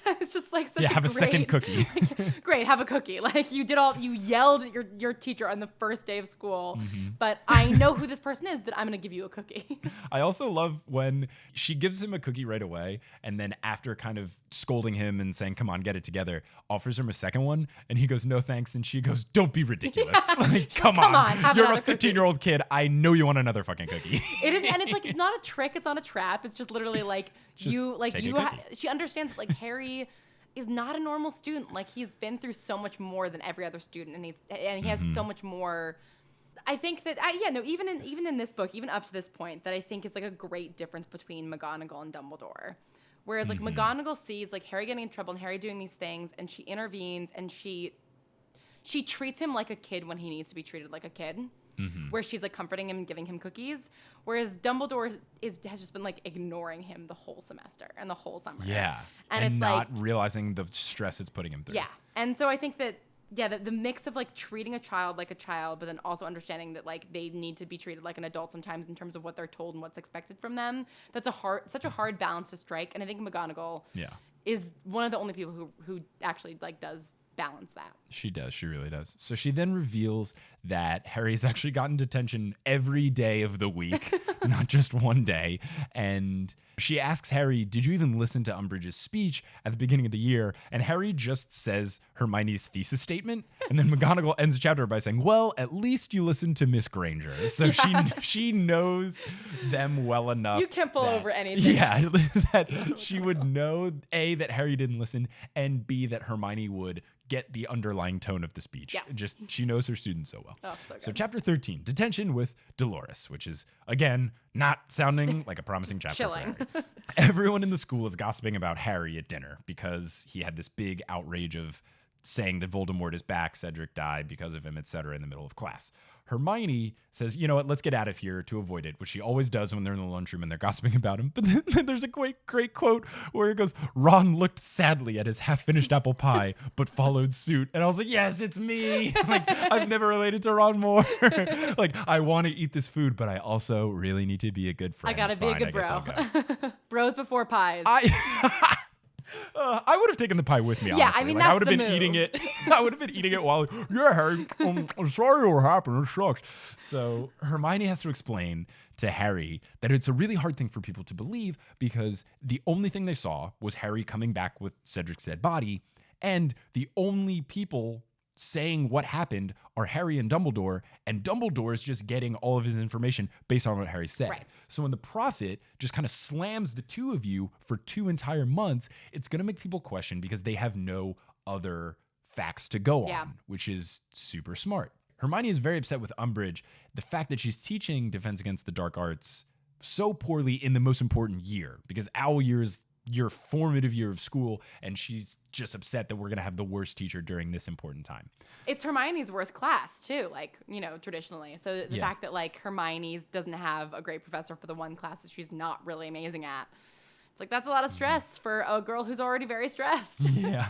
It's just like such have a second cookie. Like, great, have a cookie. Like you yelled at your teacher on the first day of school, but I know who this person is, that I'm gonna give you a cookie. I also love when she gives him a cookie right away, and then after kind of scolding him and saying, come on, get it together, offers him a second one, and he goes, no thanks, and she goes, don't be ridiculous. Like, come on. have You're a another cookie. 15-year-old kid. I know you want another fucking cookie. It is, and it's like it's not a trick, it's not a trap. It's just literally like Just take a cookie. She understands that like Harry is not a normal student. Like he's been through so much more than every other student, and he has so much more. I think that even in this book, even up to this point, that I think is like a great difference between McGonagall and Dumbledore. Whereas like McGonagall sees like Harry getting in trouble and Harry doing these things, and she intervenes and she treats him like a kid when he needs to be treated like a kid. where she's like comforting him and giving him cookies, whereas Dumbledore has just been like ignoring him the whole semester and the whole summer. Yeah. And it's not like realizing the stress it's putting him through. yeah. And so I think that the mix of like treating a child like a child, but then also understanding that like they need to be treated like an adult sometimes in terms of what they're told and what's expected from them. That's such a hard balance to strike. And I think McGonagall is one of the only people who actually like does balance that. She does. She really does. So she then reveals that Harry's actually gotten detention every day of the week, not just one day. And she asks Harry, did you even listen to Umbridge's speech at the beginning of the year? And Harry just says Hermione's thesis statement. And then McGonagall ends the chapter by saying, well, at least you listened to Miss Granger. So she knows them well enough. You can't pull over anything. Yeah, that she would know, A, that Harry didn't listen, and B, that Hermione would get the underlying tone of the speech. Yeah. Just she knows her students so well. Oh, so good. So chapter 13, detention with Dolores, which is again not sounding like a promising chapter. Chilling. For Harry. Everyone in the school is gossiping about Harry at dinner because he had this big outrage of saying that Voldemort is back, Cedric died because of him, etc. in the middle of class. Hermione says, you know what, let's get out of here to avoid it, which she always does when they're in the lunchroom and they're gossiping about him. But then there's a great quote where it goes, Ron looked sadly at his half-finished apple pie, but followed suit. And I was like, yes, it's me. Like, I've never related to Ron more. Like, I want to eat this food, but I also really need to be a good friend. I gotta be a good bro. Bros before pies. I would have taken the pie with me, honestly. Yeah, I mean, like, I would have that's been the eating move. it. I would have been eating it while, yeah, Harry, I'm sorry what happened. It sucks. So Hermione has to explain to Harry that it's a really hard thing for people to believe because the only thing they saw was Harry coming back with Cedric's dead body, and the only people saying what happened are Harry and Dumbledore is just getting all of his information based on what Harry said. Right. So when the prophet just kind of slams the two of you for 2 entire months, it's going to make people question because they have no other facts to go on, which is super smart. Hermione is very upset with Umbridge. The fact that she's teaching Defense Against the Dark Arts so poorly in the most important year, because Owl Year is your formative year of school, and she's just upset that we're going to have the worst teacher during this important time. It's Hermione's worst class too, like, you know, traditionally. So the fact that like Hermione's doesn't have a great professor for the one class that she's not really amazing at, it's like that's a lot of stress for a girl who's already very stressed. Yeah.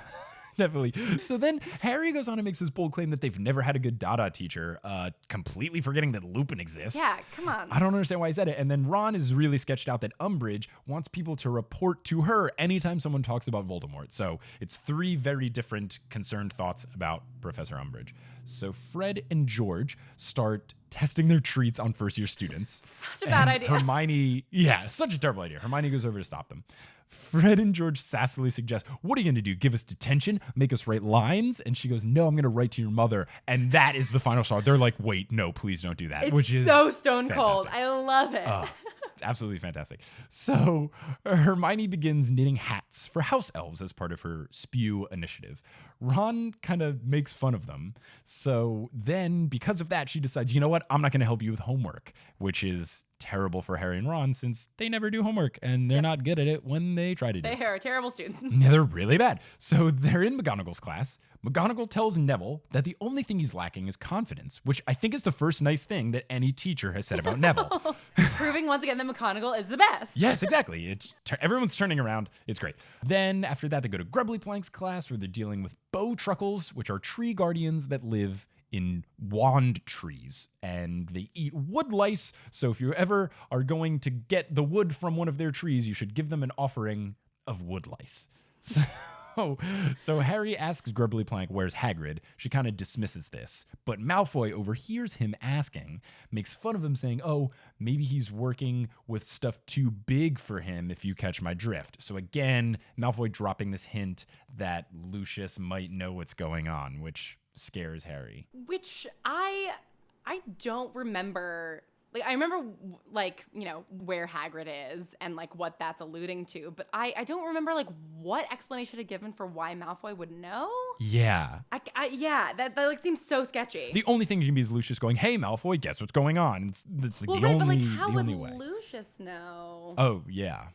Definitely. So then Harry goes on and makes this bold claim that they've never had a good Dada teacher, completely forgetting that Lupin exists. Yeah, come on. I don't understand why he said it. And then Ron is really sketched out that Umbridge wants people to report to her anytime someone talks about Voldemort. So it's 3 very different concerned thoughts about Professor Umbridge. So Fred and George start testing their treats on first-year students. Such a bad idea. Hermione, such a terrible idea. Hermione goes over to stop them. Fred and George sassily suggest, what are you going to do? Give us detention? Make us write lines? And she goes, no, I'm going to write to your mother. And that is the final straw. They're like, wait, no, please don't do that. It's which is so stone cold. fantastic. I love it. It's absolutely fantastic. So Hermione begins knitting hats for house elves as part of her spew initiative. Ron kind of makes fun of them. So then because of that, she decides, you know what? I'm not going to help you with homework, which is terrible for Harry and Ron since they never do homework and they're not good at it when they try to do it. They are terrible students. Yeah, they're really bad. So they're in McGonagall's class. McGonagall tells Neville that the only thing he's lacking is confidence, which I think is the first nice thing that any teacher has said about Neville. Proving once again that McGonagall is the best. Yes, exactly. Everyone's turning around. It's great. Then after that, they go to Grubbly Plank's class where they're dealing with bowtruckles, which are tree guardians that live in wand trees, and they eat wood lice. So if you ever are going to get the wood from one of their trees, you should give them an offering of wood lice. So Harry asks Grubbly Plank, where's Hagrid? She kind of dismisses this, but Malfoy overhears him asking, makes fun of him saying, oh, maybe he's working with stuff too big for him, if you catch my drift. So again, Malfoy dropping this hint that Lucius might know what's going on, which scares Harry. Which I don't remember. Like, I remember, like, you know, where Hagrid is and, like, what that's alluding to. But I don't remember, like, what explanation had given for why Malfoy would know. Yeah. That like, seems so sketchy. The only thing you can be is Lucius going, hey, Malfoy, guess what's going on? It's like well, the right, only, but, like, how the would only way. Lucius know? Oh, yeah.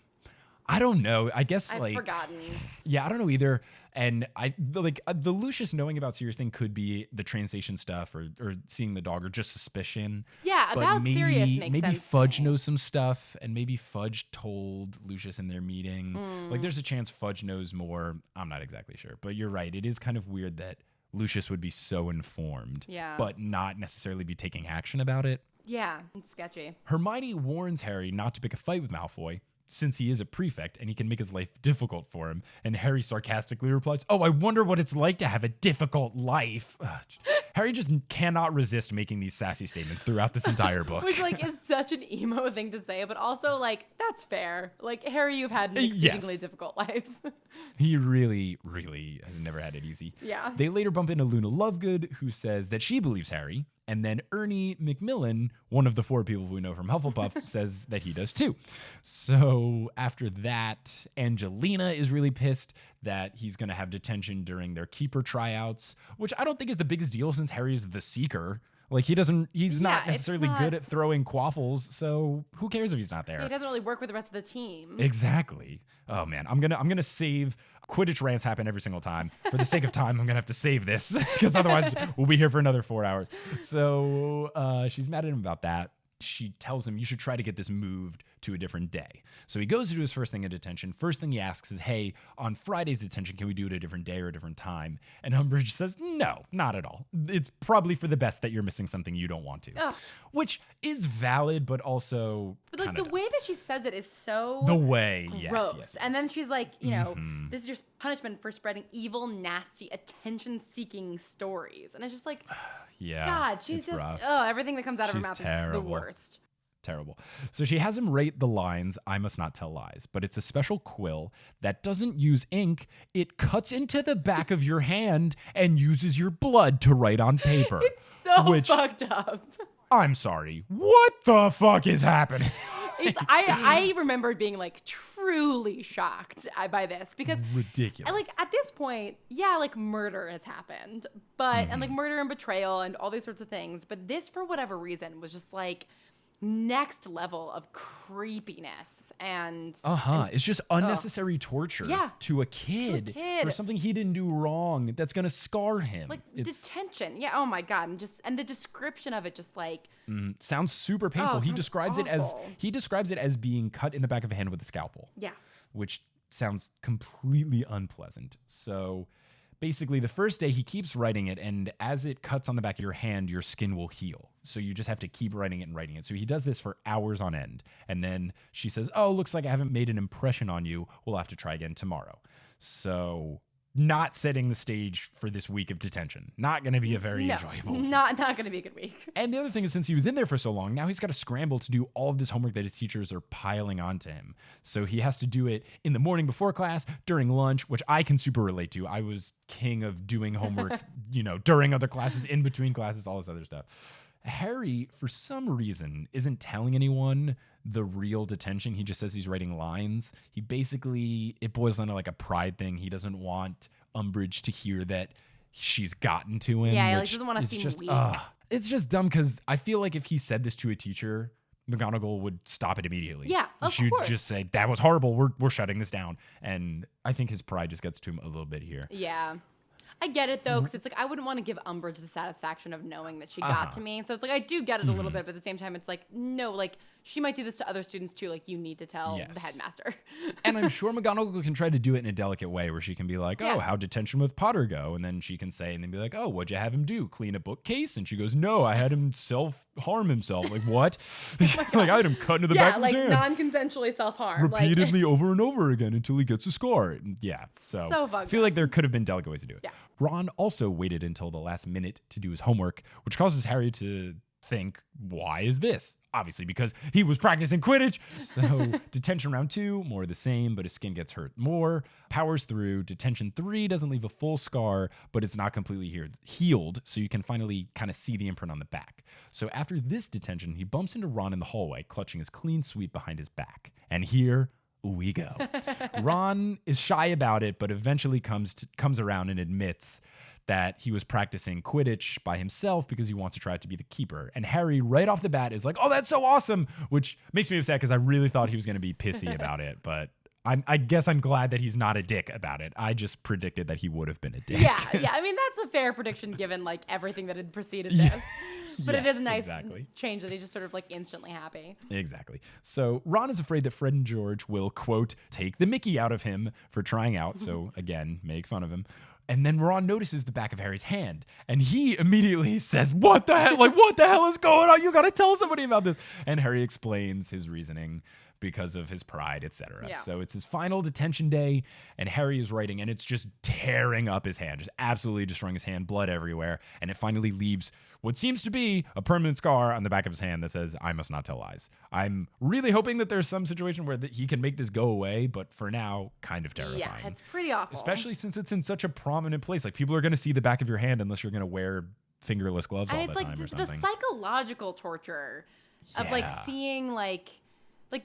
I don't know. I guess I've forgotten. Yeah, I don't know either. And the Lucius knowing about Sirius thing could be the train station stuff or seeing the dog or just suspicion. Yeah, But about Sirius makes maybe sense to Fudge me. knows some stuff, and maybe Fudge told Lucius in their meeting. Like, there's a chance Fudge knows more. I'm not exactly sure, but you're right. It is kind of weird that Lucius would be so informed, Yeah. but not necessarily be taking action about it. Yeah, it's sketchy. Hermione warns Harry not to pick a fight with Malfoy, since he is a prefect and he can make his life difficult for him. And Harry sarcastically replies, "Oh, I wonder what it's like to have a difficult life." Ugh. Harry just cannot resist making these sassy statements throughout this entire book. Which, like, is such an emo thing to say, but also, like, that's fair. Like, Harry, you've had an Yes. exceedingly difficult life. He really, really has never had it easy. Yeah. They later bump into Luna Lovegood, who says that she believes Harry. And then Ernie Macmillan, one of the 4 people we know from Hufflepuff, says that he does too. So after that, Angelina is really pissed that he's going to have detention during their keeper tryouts, which I don't think is the biggest deal since Harry's the seeker. Like, he's not it's necessarily not- good at throwing quaffles, so who cares if he's not there? He doesn't really work with the rest of the team. Exactly. Oh man, I'm gonna save. Quidditch rants happen every single time. For the sake of time, I'm gonna have to save this because otherwise we'll be here for another 4 hours. So she's mad at him about that. She tells him you should try to get this moved to a different day. So he goes to do his first thing in detention. First thing he asks is, "Hey, on Friday's detention, can we do it a different day or a different time?" And Umbridge says, "No, not at all. It's probably for the best that you're missing something you don't want to," Ugh. which is valid, but also But, like, kinda the way that she says it is so the way, gross. yes. And then she's like, you know, this is your punishment for spreading evil, nasty, attention-seeking stories. And it's just like, Yeah, God, she's it's just, rough. everything that comes out of her She's mouth is terrible. the worst. Terrible. So she has him rate the lines, "I must not tell lies," but it's a special quill that doesn't use ink. It cuts into the back of your hand and uses your blood to write on paper. So Which- fucked up. I'm sorry. What the fuck is happening? I remember being like truly shocked by this because Ridiculous. and, like, at this point, yeah, like, murder has happened, but and like murder and betrayal and all these sorts of things, but this, for whatever reason, was just like next level of creepiness and It's just unnecessary torture Yeah. to a kid kid. for something he didn't do wrong that's going to scar him. like It's detention. Yeah. Oh my God. And the description of it, just like, sounds super painful. it He sounds describes awful. it as being cut in the back of a hand with a scalpel. yeah. Which sounds completely unpleasant. So basically, the first day he keeps writing it, and as it cuts on the back of your hand, your skin will heal. So you just have to keep writing it and writing it. So he does this for hours on end. And then she says, "Oh, looks like I haven't made an impression on you. We'll have to try again tomorrow." So not setting the stage for this week of detention. Not going to be a very No, enjoyable week. not going to be a good week. And the other thing is, since he was in there for so long, now he's got to scramble to do all of this homework that his teachers are piling onto him. So he has to do it in the morning before class, during lunch, which I can super relate to. I was king of doing homework, during other classes, in between classes, all this other stuff. Harry, for some reason, isn't telling anyone the real detention. He just says he's writing lines. He basically, it boils down to like a pride thing. He doesn't want Umbridge to hear that she's gotten to him. Yeah, he, like, which doesn't wanna is seem just, weak. it's just dumb because I feel like if he said this to a teacher, McGonagall would stop it immediately. Yeah, of She'd course. just say, "That was horrible. We're shutting this down." And I think his pride just gets to him a little bit here. Yeah. I get it though, because it's like I wouldn't want to give Umbridge the satisfaction of knowing that she got to me. So it's like I do get it a little bit, but at the same time, it's like no, like she might do this to other students too. Like you need to tell Yes. the headmaster. And I'm sure McGonagall can try to do it in a delicate way where she can be like, "Oh, Yeah. how'd detention with Potter go?" And then she can say, and then be like, "Oh, what'd you have him do? Clean a bookcase?" And she goes, "No, I had him self-harm himself." Like, what? Like, I had him cut into the back yeah, of like his hand. non-consensually self-harm. Repeatedly over and over again until he gets a scar. And yeah, so So I fucked feel up. like there could have been delicate ways to do it. Yeah. Ron also waited until the last minute to do his homework, which causes Harry to think, why is this? Obviously, because he was practicing Quidditch. So detention round 2, more of the same, but his skin gets hurt more. Powers through. Detention 3 doesn't leave a full scar, but it's not completely healed, so you can finally kind of see the imprint on the back. So after this detention, he bumps into Ron in the hallway, clutching his clean sweep behind his back. And here we go. Ron is shy about it, but eventually comes around and admits that he was practicing Quidditch by himself because he wants to try to be the keeper. And Harry, right off the bat, is like, "Oh, that's so awesome," which makes me upset because I really thought he was going to be pissy about it. But I guess I'm glad that he's not a dick about it. I just predicted that he would have been a dick. Yeah. I mean, that's a fair prediction given like everything that had preceded this. But it Yes, is a nice exactly. change that he's just sort of like instantly happy. Exactly. So Ron is afraid that Fred and George will, quote, take the mickey out of him for trying out. So again, make fun of him. And then Ron notices the back of Harry's hand, and he immediately says, what the hell? Like, what the hell is going on? You got to tell somebody about this. And Harry explains his reasoning because of his pride, etc. Yeah. So it's his final detention day, and Harry is writing, and it's just tearing up his hand, just absolutely destroying his hand, blood everywhere. And it finally leaves what seems to be a permanent scar on the back of his hand that says, I must not tell lies. I'm really hoping that there's some situation where he can make this go away, but for now, kind of terrifying. Yeah, it's pretty awful. Especially since it's in such a prominent place. Like, people are going to see the back of your hand unless you're going to wear fingerless gloves all and the it's time like or the something. psychological torture of like Yeah. seeing like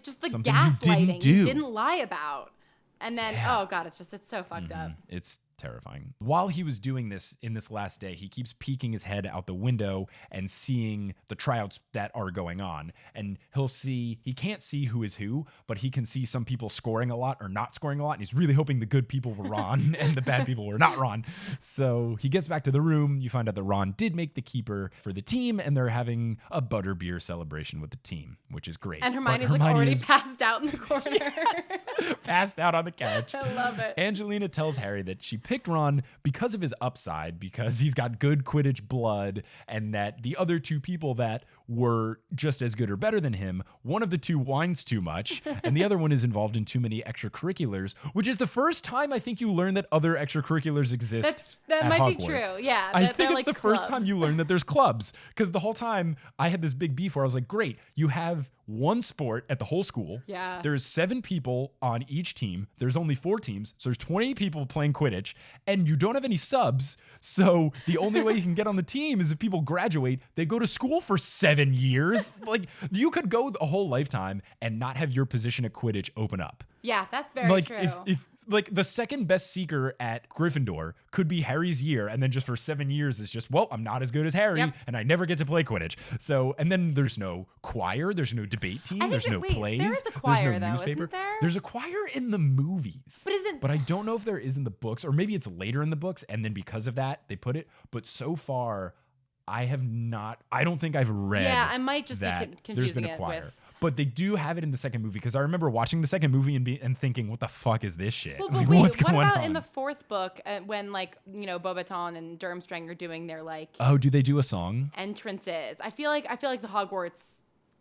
just the Something you gaslighting didn't you do. didn't lie about. And then, Yeah. oh God, it's so fucked up. It's terrifying. While he was doing this in this last day, he keeps peeking his head out the window and seeing the tryouts that are going on. And he can't see who is who, but he can see some people scoring a lot or not scoring a lot. And he's really hoping the good people were Ron and the bad people were not Ron. So he gets back to the room. You find out that Ron did make the keeper for the team, and they're having a butterbeer celebration with the team, which is great. And But Hermione's like already is passed out in the corner. passed out on the couch. I love it. Angelina tells Harry that she picked Ron because of his upside, because he's got good Quidditch blood, and that the other two people that were just as good or better than him, one of the two whines too much, and the other one is involved in too many extracurriculars, which is the first time I think you learn that other extracurriculars exist. That at might Hogwarts. be true. Yeah. I they're think it's like the first time clubs. you learn that there's clubs, because the whole time I had this big beef where I was like, great, you have one sport at the whole school. Yeah. There's 7 people on each team. There's only 4 teams. So there's 20 people playing Quidditch, and you don't have any subs. So the only way you can get on the team is if people graduate. They go to school for 7 years. Like, you could go a whole lifetime and not have your position at Quidditch open up. Yeah, that's very Like, true. if like the second best seeker at Gryffindor could be Harry's year, and then just for 7 years it's just, well, I'm not as good as Harry, Yep. and I never get to play Quidditch. So, and then there's no choir, there's no debate team, think there's that- no wait, plays, there is a there's choir, no though, newspaper. isn't there? There's a choir in the movies, But I don't know if there is in the books, or maybe it's later in the books, and then because of that they put it. But so far, I don't think I've read. Yeah, I might just be that confusing there's been a it choir. with- But they do have it in the second movie, because I remember watching the second movie and thinking, what the fuck is this shit? Well, Like, but wait, what's what going about on? in the 4th book when like, Beauxbaton and Durmstrang are doing their like Oh, do they do a song? entrances? I feel like the Hogwarts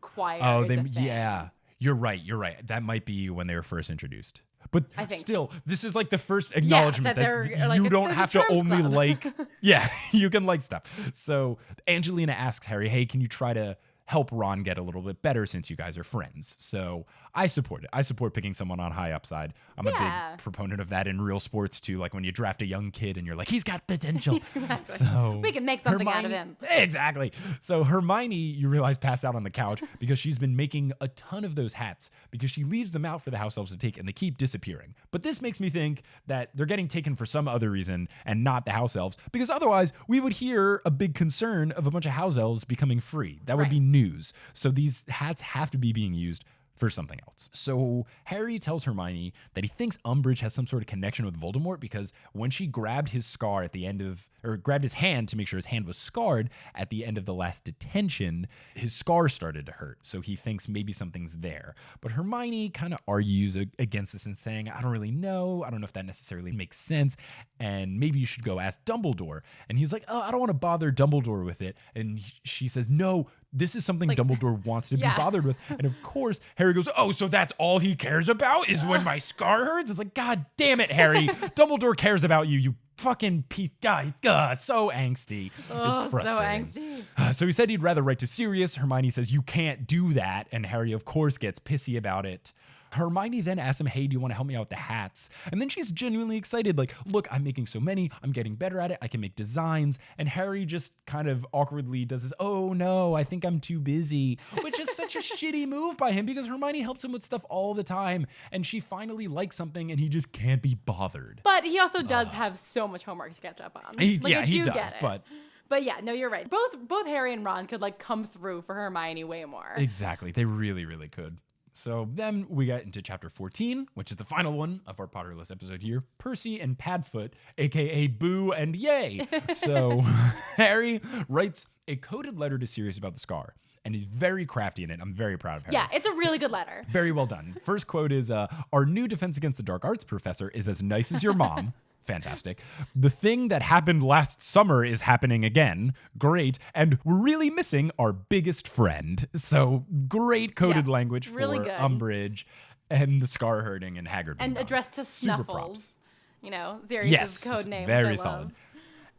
choir Oh, is a thing. yeah. You're right. That might be when they were first introduced. But I think still, this is like the first acknowledgement that they're, that like, you don't there's a have to Charms only Club. like. Yeah, you can like stuff. So Angelina asks Harry, "Hey, can you try to help Ron get a little bit better since you guys are friends?" So I support it. I support picking someone on high upside. I'm a Yeah. big proponent of that in real sports too. Like when you draft a young kid and you're like, he's got potential. Exactly. So We can make something out of him. Exactly. So Hermione, you realize, passed out on the couch because she's been making a ton of those hats because she leaves them out for the house elves to take, and they keep disappearing. But this makes me think that they're getting taken for some other reason and not the house elves, because otherwise we would hear a big concern of a bunch of house elves becoming free. That would Right. be news. So these hats have to be being used for something else. So Harry tells Hermione that he thinks Umbridge has some sort of connection with Voldemort, because when she grabbed his scar at the end of, or grabbed his hand to make sure his hand was scarred at the end of the last detention, his scar started to hurt. So he thinks maybe something's there. But Hermione kind of argues against this and saying, I don't really know. I don't know if that necessarily makes sense. And maybe you should go ask Dumbledore. And he's like, oh, I don't want to bother Dumbledore with it. And she says, no, this is something Dumbledore wants to be Yeah. bothered with. And of course, Harry goes, oh, so that's all he cares about is when my scar hurts? It's like, God damn it, Harry. Dumbledore cares about you, you fucking piece. God, so angsty. Oh, It's so frustrating. angsty. So he said he'd rather write to Sirius. Hermione says, you can't do that. And Harry, of course, gets pissy about it. Hermione then asks him, hey, do you want to help me out with the hats? And then she's genuinely excited. Like, look, I'm making so many. I'm getting better at it. I can make designs. And Harry just kind of awkwardly does this, oh no, I think I'm too busy, which is such a shitty move by him, because Hermione helps him with stuff all the time. And she finally likes something and he just can't be bothered. But he also does have so much homework to catch up on. He Like, I do does, get it. But yeah, no, you're right. Both Harry and Ron could like come through for Hermione way more. Exactly. They really, really could. So then we get into chapter 14, which is the final one of our Potterless episode here. Percy and Padfoot, aka Boo and Yay. So Harry writes a coded letter to Sirius about the scar, and he's very crafty in it. I'm very proud of Harry. Yeah, it's a really good letter. Very well done. First quote is, our new Defense Against the Dark Arts professor is as nice as your mom. Fantastic. The thing that happened last summer is happening again. Great. And we're really missing our biggest friend. So great coded language for really good. Umbridge and the scar hurting and Haggard. And addressed to Super Snuffles. props. You know, Sirius's code name. Very solid.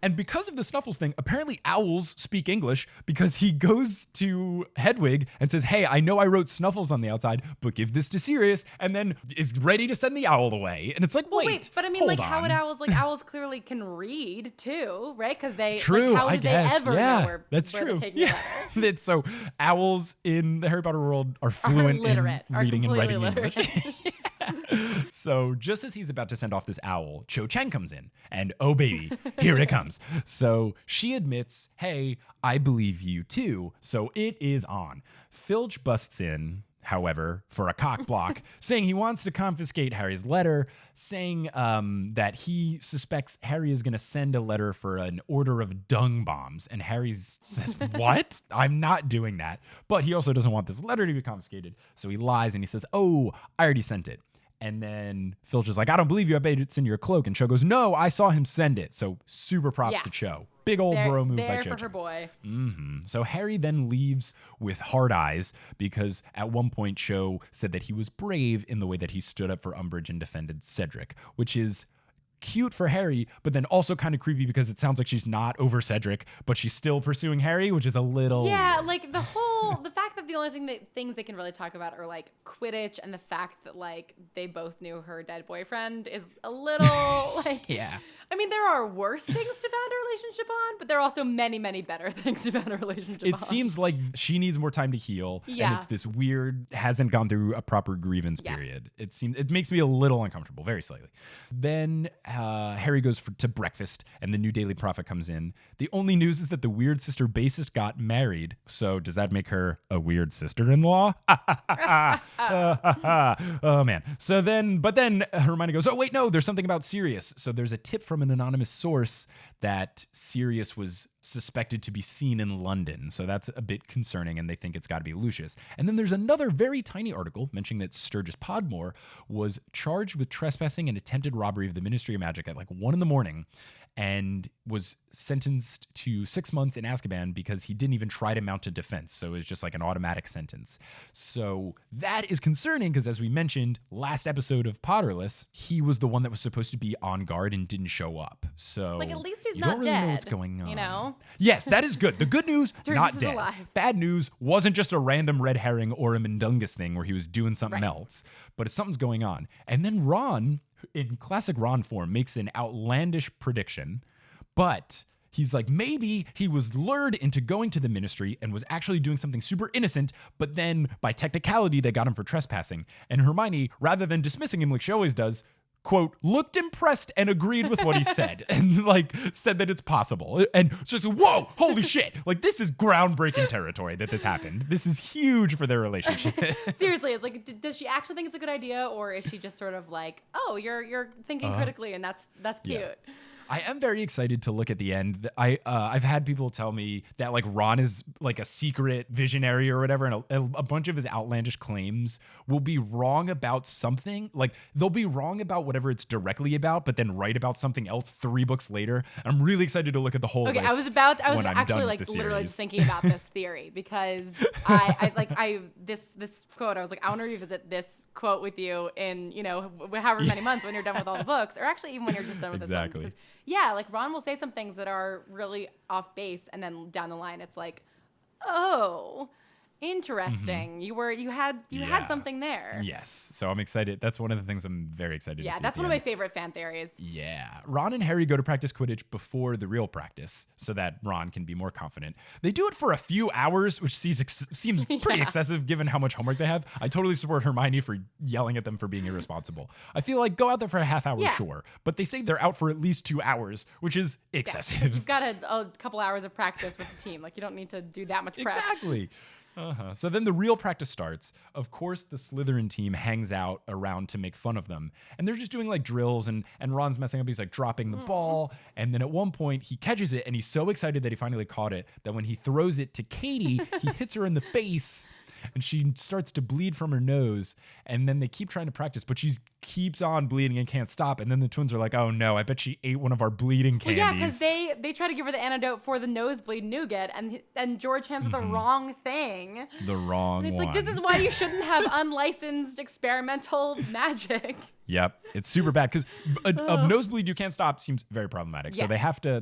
And because of the Snuffles thing, apparently owls speak English, because he goes to Hedwig and says, hey, I know I wrote Snuffles on the outside, but give this to Sirius, and then is ready to send the owl away. And it's like, wait, but I mean, hold like, on. how would owls, like, owls clearly can read too, right? Because they, True, like, how I would guess. they ever yeah, know where, that's where true. they're taking the letter? It's so owls in the Harry Potter world are fluent literate, in are reading and writing completely English. So just as he's about to send off this owl, Cho Chang comes in, and oh baby, here it comes. So she admits, hey, I believe you too. So it is on. Filch busts in, however, for a cock block, saying he wants to confiscate Harry's letter, saying that he suspects Harry is going to send a letter for an order of dung bombs. And Harry says, what? I'm not doing that. But he also doesn't want this letter to be confiscated. So he lies and he says, oh, I already sent it. And then Filch is like, I don't believe you. I bet it's in your cloak. And Cho goes, no, I saw him send it. So super props to Cho. Big old bro move by Cho. There for her boy. So Harry then leaves with hard eyes, because at one point Cho said that he was brave in the way that he stood up for Umbridge and defended Cedric, which is cute for Harry, but then also kind of creepy because it sounds like she's not over Cedric, but she's still pursuing Harry, which is a little weird. Like the fact that the only things they can really talk about are like Quidditch, and the fact that like they both knew her dead boyfriend is a little like, yeah. I mean, there are worse things to found a relationship on, but there are also many, many better things to found a relationship on. It seems like she needs more time to heal, and Yeah. it's this weird, hasn't gone through a proper grievance period. It makes me a little uncomfortable, very slightly. Then Harry goes to breakfast, and the new Daily Prophet comes in. The only news is that the weird sister bassist got married. So does that make her a weird sister-in-law? Oh man. But then Hermione goes, oh wait, no, there's something about Sirius. So there's a tip from an anonymous source that Sirius was suspected to be seen in London. So that's a bit concerning, and they think it's got to be Lucius. And then there's another very tiny article mentioning that Sturgis Podmore was charged with trespassing and attempted robbery of the Ministry of Magic at like 1 a.m. and was sentenced to 6 months in Azkaban because he didn't even try to mount a defense. So it was just like an automatic sentence. So that is concerning because, as we mentioned last episode of Potterless, he was the one that was supposed to be on guard and didn't show up. So Like, at least he's you not don't really dead, know what's going on. you know? Yes, that is good. The good news, not is dead. alive. Bad news wasn't just a random red herring or a Mundungus thing where he was doing something else, but something's going on. And then Ron, in classic Ron form, makes an outlandish prediction, but he's like, maybe he was lured into going to the ministry and was actually doing something super innocent, but then by technicality, they got him for trespassing. And Hermione, rather than dismissing him like she always does, quote, looked impressed and agreed with what he said, and like said that it's possible. And so it's like, whoa, holy shit. Like, this is groundbreaking territory that this happened. This is huge for their relationship. Seriously, it's like, does she actually think it's a good idea, or is she just sort of like, oh, you're thinking critically, and that's cute. Yeah. I am very excited to look at the end. I've had people tell me that like Ron is like a secret visionary or whatever, and a bunch of his outlandish claims will be wrong about something. Like, they'll be wrong about whatever it's directly about, but then right about something else 3 books later. I'm really excited to look at the whole list. I was when I'm actually done like with the literally series. just thinking about this theory because this quote, I was like, I want to revisit this quote with you in, however many months when you're done with all the books, or actually even when you're just done with Exactly. this one. Because yeah, like Ron will say some things that are really off base, and then down the line it's like, oh, interesting. Mm-hmm. You had something there. Yes. So I'm excited. That's one of the things I'm very excited to see. Yeah, at that's the one of my end. favorite fan theories. Yeah. Ron and Harry go to practice Quidditch before the real practice so that Ron can be more confident. They do it for a few hours, which seems pretty excessive given how much homework they have. I totally support Hermione for yelling at them for being irresponsible. I feel like go out there for a half hour, sure. But they say they're out for at least 2 hours, which is excessive. You've got a couple hours of practice with the team. Like, you don't need to do that much prep. Exactly. So then the real practice starts. Of course, the Slytherin team hangs out around to make fun of them. And they're just doing like drills and Ron's messing up. He's like dropping the ball. And then at one point he catches it and he's so excited that he finally caught it that when he throws it to Katie, he hits her in the face and she starts to bleed from her nose. And then they keep trying to practice, but she keeps on bleeding and can't stop. And then the twins are like, oh no, I bet she ate one of our bleeding candies. Well, yeah, because they try to give her the antidote for the nosebleed nougat, and George hands her the wrong thing. The wrong And it's one. like, this is why you shouldn't have unlicensed experimental magic. Yep, it's super bad because a nosebleed you can't stop seems very problematic. So Yeah. they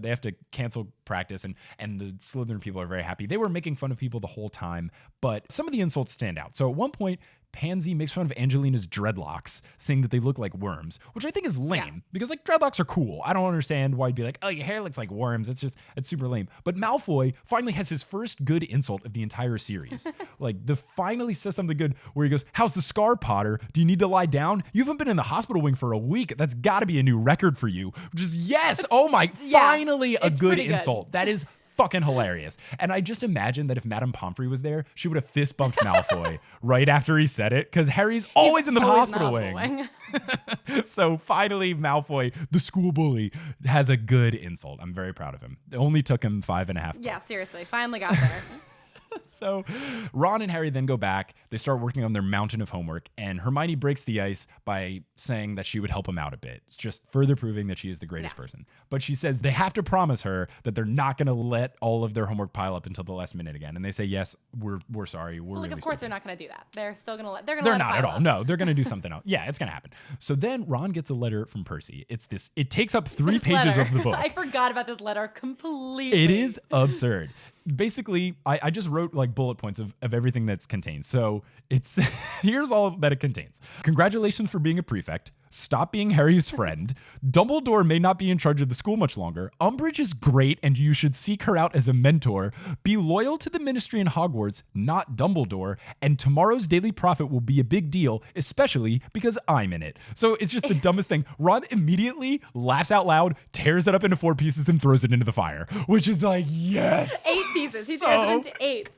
have to cancel practice, and the Slytherin people are very happy. They were making fun of people the whole time, but some of the insults stand out. So at one point, Pansy makes fun of Angelina's dreadlocks, saying that they look like worms, which I think is lame because like dreadlocks are cool. I don't understand why you'd be like, oh, your hair looks like worms. It's super lame. But Malfoy finally has his first good insult of the entire series. Finally says something good where he goes, how's the scar, Potter? Do you need to lie down? You haven't been in the hospital wing for a week. That's got to be a new record for you. Which is yes. Oh my, finally a good insult. That is fucking hilarious. And I just imagine that if Madame Pomfrey was there, she would have fist bumped Malfoy right after he said it because Harry's always in the hospital wing. So finally Malfoy, the school bully, has a good insult. I'm very proud of him. It only took him 5.5 Yeah, seriously. Finally got there. So Ron and Harry then go back. They start working on their mountain of homework, and Hermione breaks the ice by saying that she would help him out a bit. It's just further proving that she is the greatest person. But she says they have to promise her that they're not going to let all of their homework pile up until the last minute again. And they say, yes, we're sorry. We're Like, really of course sorry. they're not going to do that. They're still going to let. They're They're let it not at pile all. up. No, they're going to do something else. Yeah, it's going to happen. So then Ron gets a letter from Percy. It takes up 3 This pages letter. of the book. I forgot about this letter completely. It is absurd. Basically, I just wrote like bullet points of everything that's contained. So it's here's all that it contains. Congratulations for being a prefect. Stop being Harry's friend. Dumbledore may not be in charge of the school much longer. Umbridge is great and you should seek her out as a mentor. Be loyal to the ministry in Hogwarts, not Dumbledore. And tomorrow's Daily Prophet will be a big deal, especially because I'm in it. So it's just the dumbest thing. Ron immediately laughs out loud, tears it up into 4 pieces and throws it into the fire, which is like, yes. 8 pieces. He tears it into 8.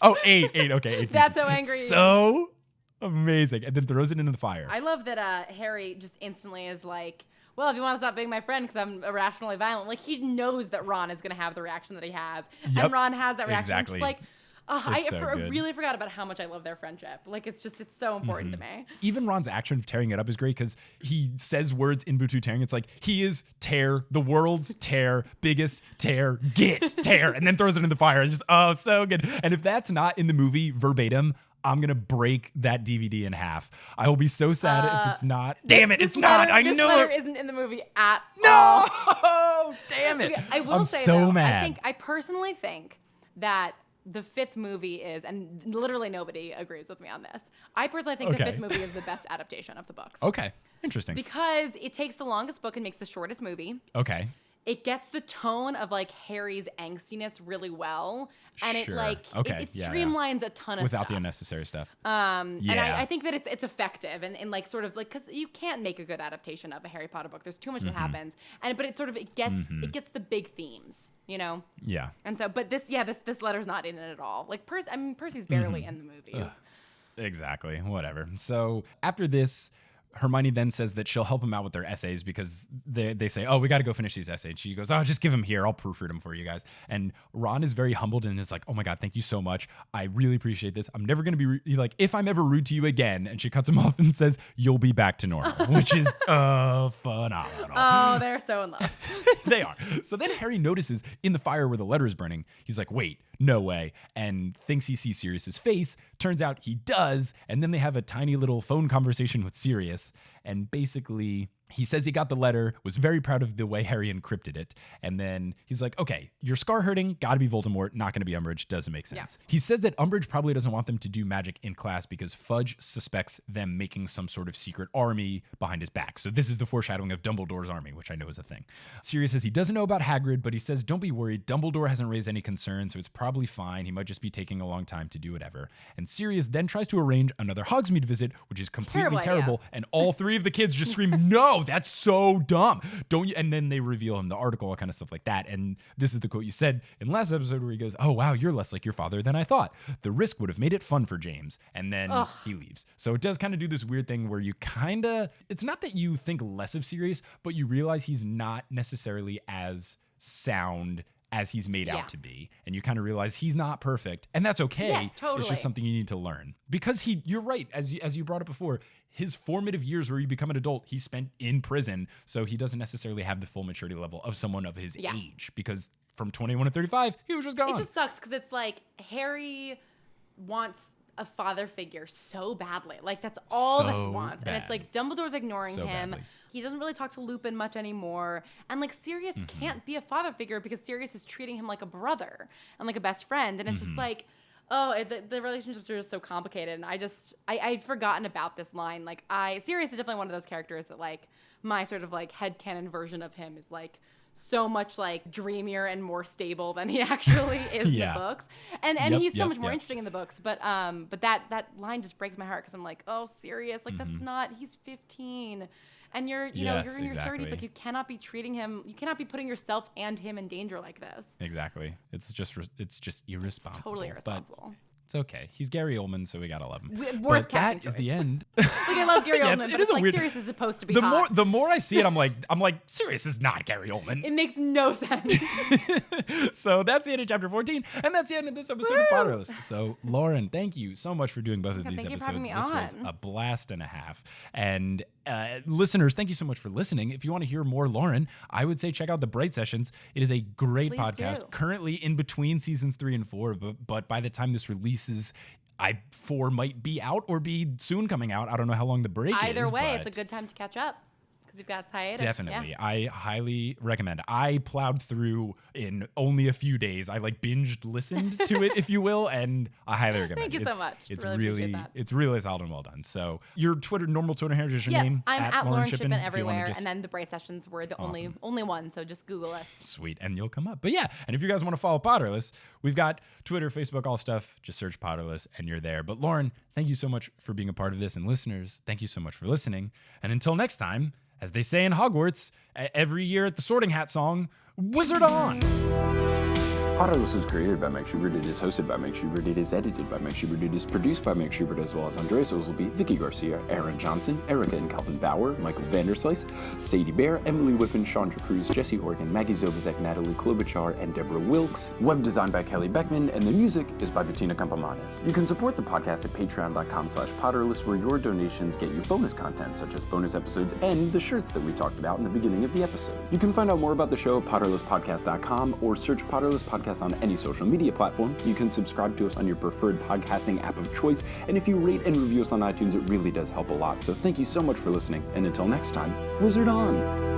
Oh, 8. Okay, 8 pieces. That's how angry he is. So amazing. And then throws it into the fire. I love that Harry just instantly is like, well, if you want to stop being my friend because I'm irrationally violent, like he knows that Ron is going to have the reaction that he has. Yep. And Ron has that reaction. I'm Exactly. just like, I so good. really forgot about how much I love their friendship. Like, it's so important to me. Even Ron's action of tearing it up is great because he says words in Butu tearing. It's like, he is tear, the world's tear, biggest tear, get tear, and then throws it in the fire. It's just, so good. And if that's not in the movie verbatim, I'm going to break that DVD in half. I will be so sad if it's not. Damn it, it's not. I this know letter it. isn't in the movie at No! all. Damn it. Okay, I will I'm say, so though, mad. I personally think that the 5th movie is, and literally nobody agrees with me on this, I personally think the Okay. 5th movie is the best adaptation of the books. Okay, interesting. Because it takes the longest book and makes the shortest movie. Okay. It gets the tone of like Harry's angstiness really well, and Sure. it like Okay, it yeah, streamlines a ton of Without stuff. the unnecessary stuff. And Yeah. I think that it's effective and like sort of like because you can't make a good adaptation of a Harry Potter book. There's too much that happens, but it sort of it gets the big themes, you know. Yeah. And so, but this letter's not in it at all. Like Percy's barely in the movies. Exactly. Whatever. So after this, Hermione then says that she'll help him out with their essays because they say, oh, we got to go finish these essays. She goes, oh, just give them here. I'll proofread them for you guys. And Ron is very humbled and is like, oh my God, thank you so much. I really appreciate this. I'm never going to be like, if I'm ever rude to you again. And she cuts him off and says, you'll be back to normal, which is phenomenal. Oh, they're so in love. They are. So then Harry notices in the fire where the letter is burning, he's like, wait, no way. And thinks he sees Sirius's face. Turns out he does. And then they have a tiny little phone conversation with Sirius. And basically, he says he got the letter, was very proud of the way Harry encrypted it. And then he's like, okay, your scar hurting, gotta be Voldemort, not gonna be Umbridge, doesn't make sense. Yeah. He says that Umbridge probably doesn't want them to do magic in class because Fudge suspects them making some sort of secret army behind his back. So this is the foreshadowing of Dumbledore's army, which I know is a thing. Sirius says he doesn't know about Hagrid, but he says, don't be worried, Dumbledore hasn't raised any concern, so it's probably fine. He might just be taking a long time to do whatever. And Sirius then tries to arrange another Hogsmeade visit, which is completely Terrible idea. terrible. And all 3 of the kids just scream, no! no, that's so dumb. Don't you? And then they reveal him the article, all kind of stuff like that. And this is the quote you said in last episode where he goes, oh, wow, you're less like your father than I thought. The risk would have made it fun for James. And then he leaves. So it does kind of do this weird thing where you kind of, it's not that you think less of Sirius, but you realize he's not necessarily as sound as he's made out to be. And you kind of realize he's not perfect. And that's okay. Yes, totally. It's just something you need to learn. Because you're right, as you brought up before, his formative years where you become an adult, he spent in prison. So he doesn't necessarily have the full maturity level of someone of his age. Because from 21 to 35, he was just gone. It just sucks because it's like Harry wants a father figure so badly. Like that's all that he wants. And it's like Dumbledore's ignoring him. Badly. He doesn't really talk to Lupin much anymore. And like Sirius can't be a father figure because Sirius is treating him like a brother and like a best friend. And it's just like, the relationships are just so complicated. And I'd forgotten about this line. Like Sirius is definitely one of those characters that like my sort of like headcanon version of him is like so much like dreamier and more stable than he actually is in the books. And he's so much more interesting in the books. But that line just breaks my heart because I'm like, oh, Sirius, like that's not, he's 15. And you're in your 30s. Like you cannot be treating him, you cannot be putting yourself and him in danger like this. Exactly. It's just irresponsible. It's totally irresponsible. But it's okay. He's Gary Oldman, so we gotta love him. Worst but casting that is choice. the end. Like I love Gary Oldman, but it's like weird, Sirius is supposed to be hot. The more I see it, I'm like, Sirius is not Gary Oldman. It makes no sense. So that's the end of chapter 14, and that's the end of this episode of Potterless. So Lauren, thank you so much for doing both of these episodes. This was a blast and a half. And listeners, thank you so much for listening. If you want to hear more Lauren, I would say check out the Bright Sessions. It is a great podcast. Currently in between seasons 3 and 4, but by the time this releases, 4 might be out or be soon coming out. I don't know how long the break is. Either way, it's a good time to catch up because you've got hiatus. Definitely. Yeah. I highly recommend. I plowed through in only a few days. I like listened to it, if you will, and I highly recommend. Thank you so much. It's really solid and well done. So your normal Twitter handle is your name? I'm at Lauren Shippen everywhere, and then the Bright Sessions were the only one, so just Google us. Sweet, and you'll come up. But yeah, and if you guys want to follow Potterless, we've got Twitter, Facebook, all stuff. Just search Potterless, and you're there. But Lauren, thank you so much for being a part of this, and listeners, thank you so much for listening. And until next time, as they say in Hogwarts, every year at the Sorting Hat song, Wizard on! Potterless was created by Mike Schubert. It is hosted by Mike Schubert. It is edited by Mike Schubert. It is produced by Mike Schubert, as well as Andreas Osleby, Vicky Garcia, Aaron Johnson, Erica and Calvin Bauer, Michael Vanderslice, Sadie Bear, Emily Whiffen, Chandra Cruz, Jesse Horgan, Maggie Zobazek, Natalie Klobuchar, and Deborah Wilkes. Web design by Kelly Beckman, and the music is by Bettina Campamanes. You can support the podcast at patreon.com/Potterless, where your donations get you bonus content, such as bonus episodes and the shirts that we talked about in the beginning of the episode. You can find out more about the show at PotterlessPodcast.com or search Potterless Podcast on any social media platform. You can subscribe to us on your preferred podcasting app of choice, and if you rate and review us on iTunes, it really does help a lot. So thank you so much for listening, and until next time, Wizard on!